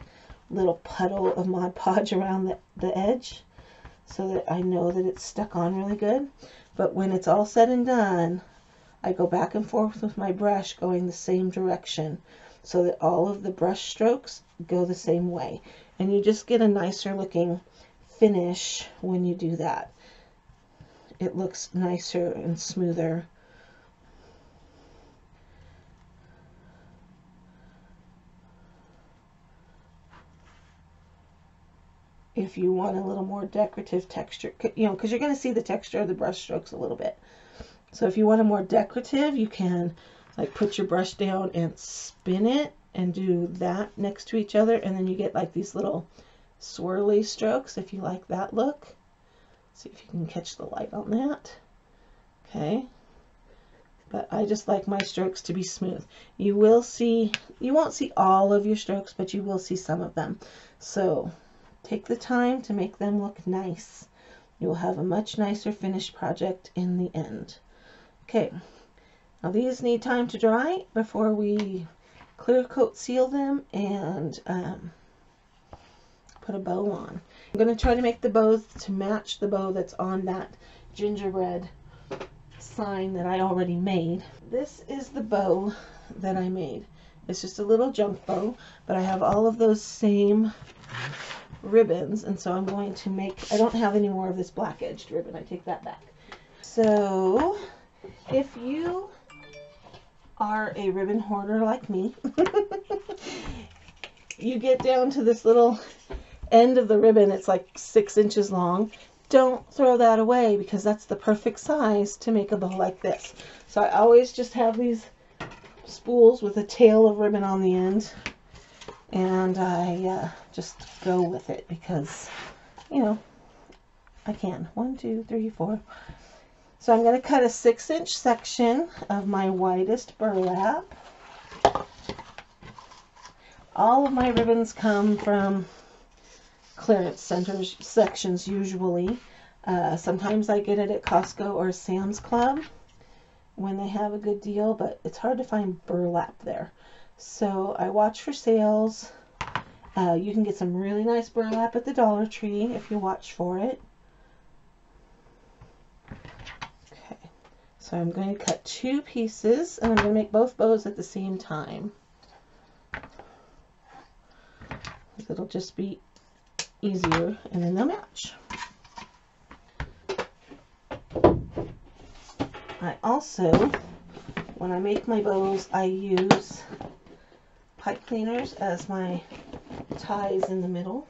little puddle of Mod Podge around the edge so that I know that it's stuck on really good. But when it's all said and done, I go back and forth with my brush going the same direction so that all of the brush strokes go the same way. And you just get a nicer looking finish when you do that. It looks nicer and smoother. If you want a little more decorative texture, you know, because you're going to see the texture of the brush strokes a little bit. So if you want a more decorative, you can like put your brush down and spin it and do that next to each other, and then you get like these little swirly strokes if you like that look. See if you can catch the light on that. Okay, but I just like my strokes to be smooth. You will see, you won't see all of your strokes, but you will see some of them. So take the time to make them look nice. You will have a much nicer finished project in the end. Okay, now these need time to dry before we clear coat seal them and put a bow on. I'm going to try to make the bows to match the bow that's on that gingerbread sign that I already made. This is the bow that I made. It's just a little junk bow, but I have all of those same ribbons, and so I'm going to make, I don't have any more of this black edged ribbon. I take that back. So if you are a ribbon hoarder like me, you get down to this little end of the ribbon, it's like 6 inches long. Don't throw that away because that's the perfect size to make a bow like this. So I always just have these spools with a tail of ribbon on the end, and I just go with it because, you know, I can. 1, 2, 3, 4. So I'm going to cut a 6-inch section of my widest burlap. All of my ribbons come from clearance centers sections usually. Sometimes I get it at Costco or Sam's Club when they have a good deal, but it's hard to find burlap there. So I watch for sales. You can get some really nice burlap at the Dollar Tree if you watch for it. Okay, so I'm going to cut 2 pieces, and I'm going to make both bows at the same time. It'll just be easier, and then they'll match. I also, when I make my bows, I use pipe cleaners as my ties in the middle,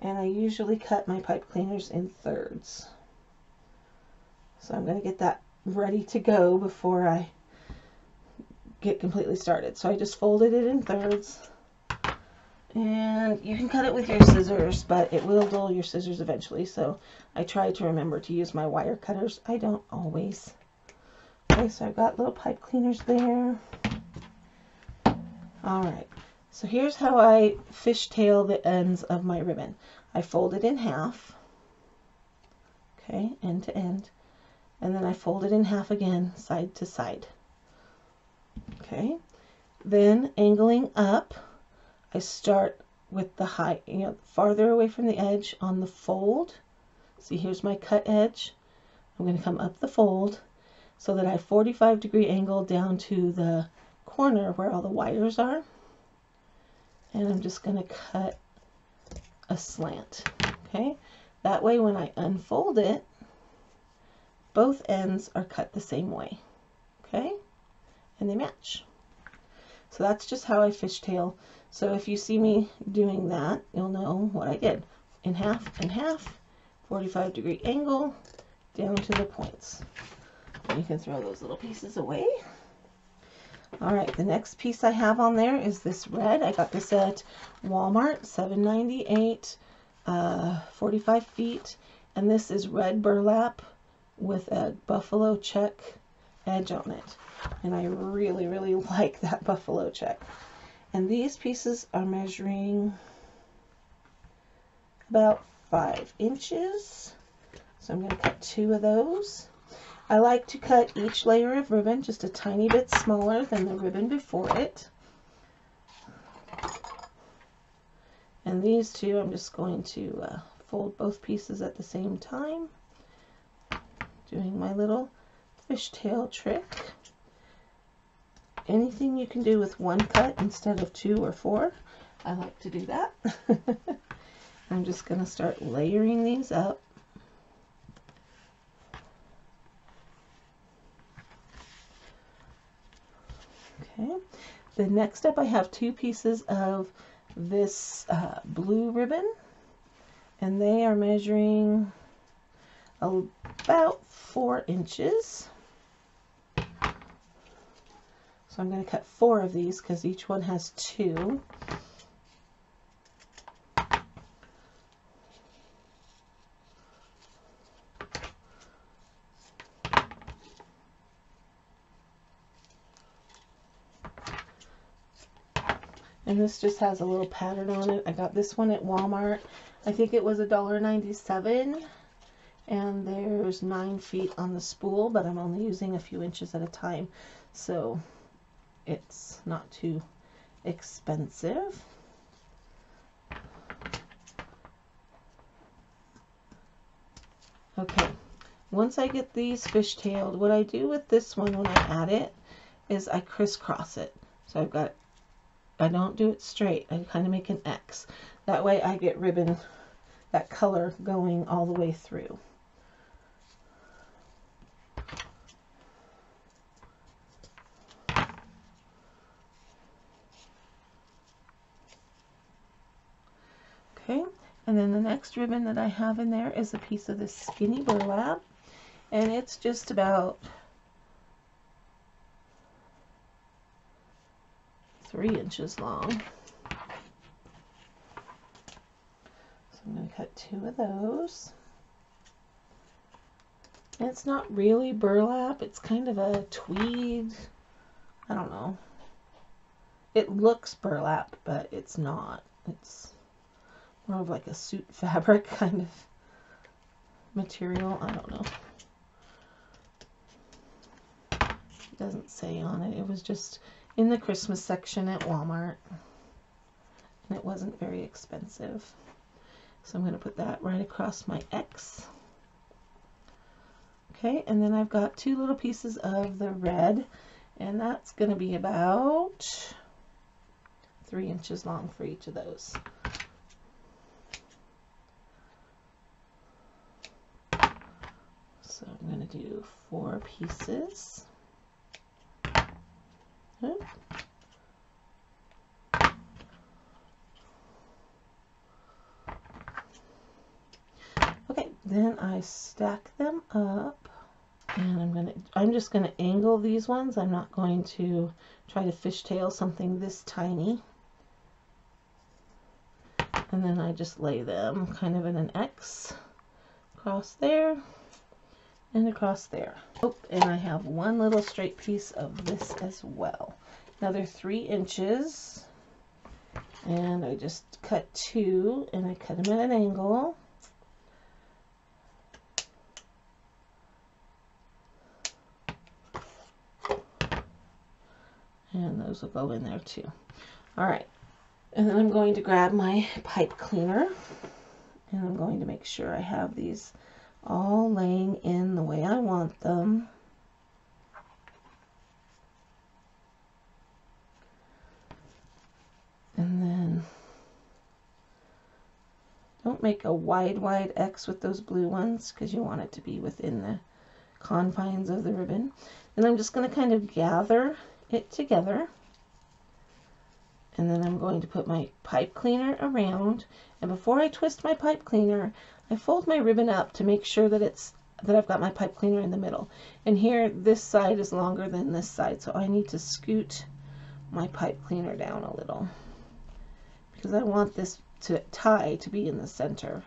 and I usually cut my pipe cleaners in thirds. So I'm going to get that ready to go before I get completely started. So I just folded it in thirds, and you can cut it with your scissors, but it will dull your scissors eventually, so I try to remember to use my wire cutters. I don't always. Okay, so I've got little pipe cleaners there. Alright, so here's how I fishtail the ends of my ribbon. I fold it in half, okay, end to end, and then I fold it in half again, side to side. Okay, then angling up, I start with the high, farther away from the edge on the fold. See, here's my cut edge. I'm going to come up the fold so that I have 45-degree angle down to the corner where all the wires are. And I'm just going to cut a slant. Okay, that way when I unfold it, both ends are cut the same way. Okay, and they match. So that's just how I fishtail. So if you see me doing that, you'll know what I did. In half and half, 45-degree angle, down to the points. And you can throw those little pieces away. All right, the next piece I have on there is this red. I got this at Walmart, $7.98, 45 feet. And this is red burlap with a buffalo check edge on it. And I really, really like that buffalo check. And these pieces are measuring about 5 inches. So I'm going to cut 2 of those. I like to cut each layer of ribbon just a tiny bit smaller than the ribbon before it. And these two, I'm just going to fold both pieces at the same time, doing my little fishtail trick. Anything you can do with 1 cut instead of 2 or 4, I like to do that. I'm just going to start layering these up. Okay, the next up I have 2 pieces of this blue ribbon, and they are measuring about 4 inches. So I'm going to cut 4 of these because each one has 2. And this just has a little pattern on it. I got this one at Walmart. I think it was $1.97. And there's 9 feet on the spool, but I'm only using a few inches at a time. So it's not too expensive. Okay, once I get these fishtailed, what I do with this one when I add it is I crisscross it. So I've got, I don't do it straight. I kind of make an X. That way I get ribbon, that color going all the way through. Okay, and then the next ribbon that I have in there is a piece of this skinny burlap, and it's just about 3 inches long. So I'm going to cut 2 of those. And it's not really burlap, it's kind of a tweed, I don't know. It looks burlap, but it's not. It's more of like a suit fabric kind of material. I don't know. It doesn't say on it. It was just in the Christmas section at Walmart. And it wasn't very expensive. So I'm going to put that right across my X. Okay, and then I've got 2 little pieces of the red. And that's going to be about 3 inches long for each of those. So I'm going to do 4 pieces. Okay, then I stack them up, and I'm just going to angle these ones. I'm not going to try to fishtail something this tiny. And then I just lay them kind of in an X across there and across there. Oh, and I have 1 little straight piece of this as well. Another 3 inches. And I just cut 2, and I cut them at an angle. And those will go in there too. All right. And then I'm going to grab my pipe cleaner, and I'm going to make sure I have these all laying in the way I want them. And then don't make a wide X with those blue ones because you want it to be within the confines of the ribbon. And I'm just going to kind of gather it together. And then I'm going to put my pipe cleaner around. And before I twist my pipe cleaner, I fold my ribbon up to make sure that I've got my pipe cleaner in the middle. And here, this side is longer than this side, so I need to scoot my pipe cleaner down a little because I want this tie to be in the center.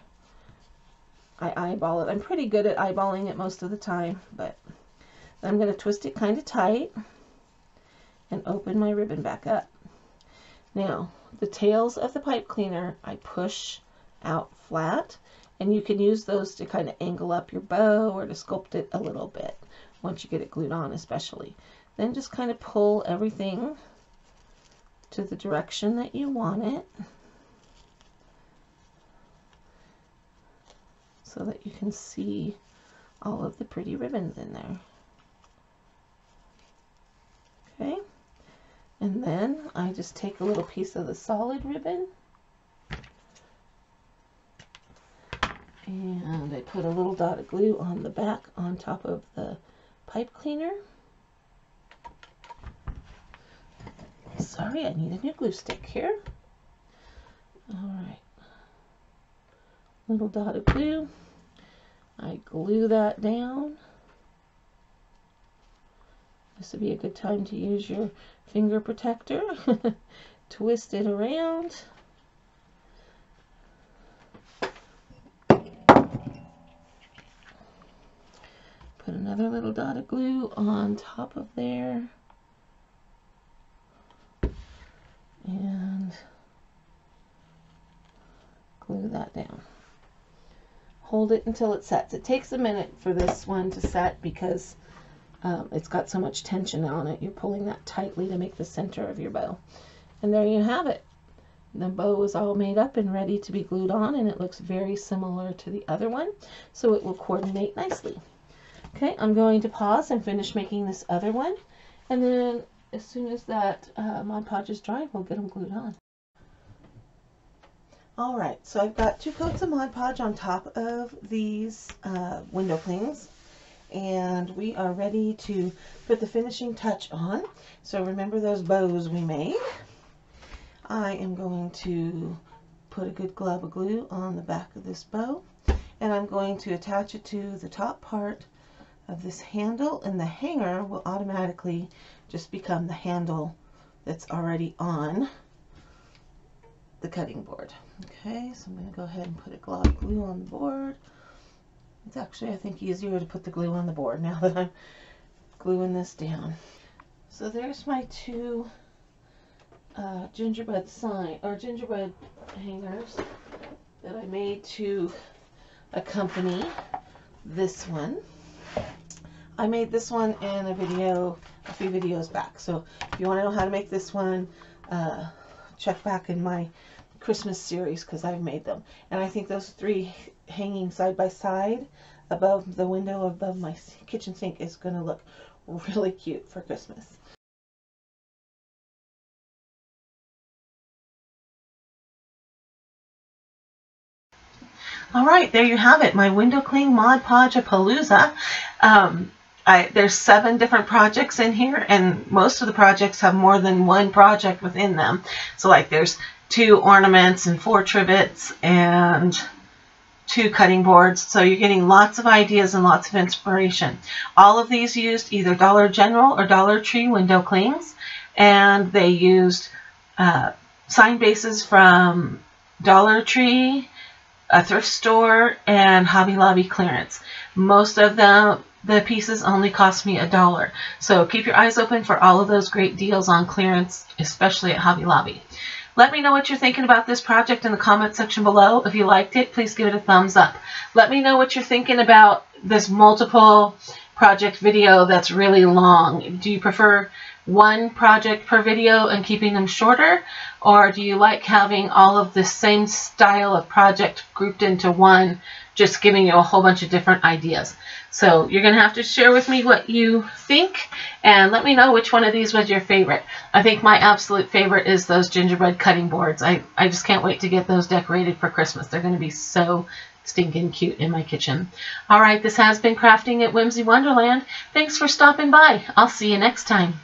I eyeball it. I'm pretty good at eyeballing it most of the time, but I'm going to twist it kind of tight and open my ribbon back up. Now, the tails of the pipe cleaner I push out flat, and you can use those to kind of angle up your bow or to sculpt it a little bit once you get it glued on especially. Then just kind of pull everything to the direction that you want it so that you can see all of the pretty ribbons in there. Okay, and then I just take a little piece of the solid ribbon and I put a little dot of glue on the back on top of the pipe cleaner. Sorry, I need a new glue stick here. Alright, little dot of glue. I glue that down. This would be a good time to use your finger protector. Twist it around. Put another little dot of glue on top of there. And glue that down. Hold it until it sets. It takes a minute for this one to set because it's got so much tension on it. You're pulling that tightly to make the center of your bow. And there you have it. The bow is all made up and ready to be glued on, and it looks very similar to the other one, so it will coordinate nicely. Okay, I'm going to pause and finish making this other one, and then as soon as that Mod Podge is dry, we'll get them glued on. Alright, so I've got 2 coats of Mod Podge on top of these window clings, and we are ready to put the finishing touch on. So remember those bows we made? I am going to put a good glob of glue on the back of this bow, and I'm going to attach it to the top part of this handle, and the hanger will automatically just become the handle that's already on the cutting board. Okay, so I'm going to go ahead and put a glob of glue on the board. It's actually, I think, easier to put the glue on the board now that I'm gluing this down. So there's my 2 gingerbread hangers that I made to accompany this one. I made this one in a video a few videos back, so if you want to know how to make this one, check back in my Christmas series because I've made them. And I think those 3 hanging side by side above the window above my kitchen sink is going to look really cute for Christmas. Alright, there you have it, my window cling Mod Podge Palooza. There's 7 different projects in here, and most of the projects have more than one project within them. So like there's 2 ornaments and 4 trivets and 2 cutting boards. So you're getting lots of ideas and lots of inspiration. All of these used either Dollar General or Dollar Tree window clings, and they used sign bases from Dollar Tree, a thrift store, and Hobby Lobby clearance. Most of the pieces only cost me $1. So keep your eyes open for all of those great deals on clearance, especially at Hobby Lobby. Let me know what you're thinking about this project in the comment section below. If you liked it, please give it a thumbs up. Let me know what you're thinking about this multiple project video that's really long. Do you prefer 1 project per video and keeping them shorter? Or do you like having all of the same style of project grouped into one, just giving you a whole bunch of different ideas? So you're going to have to share with me what you think, and let me know which one of these was your favorite. I think my absolute favorite is those gingerbread cutting boards. I just can't wait to get those decorated for Christmas. They're going to be so stinking cute in my kitchen. Alright, this has been Crafting at Whimsy Wonderland. Thanks for stopping by. I'll see you next time.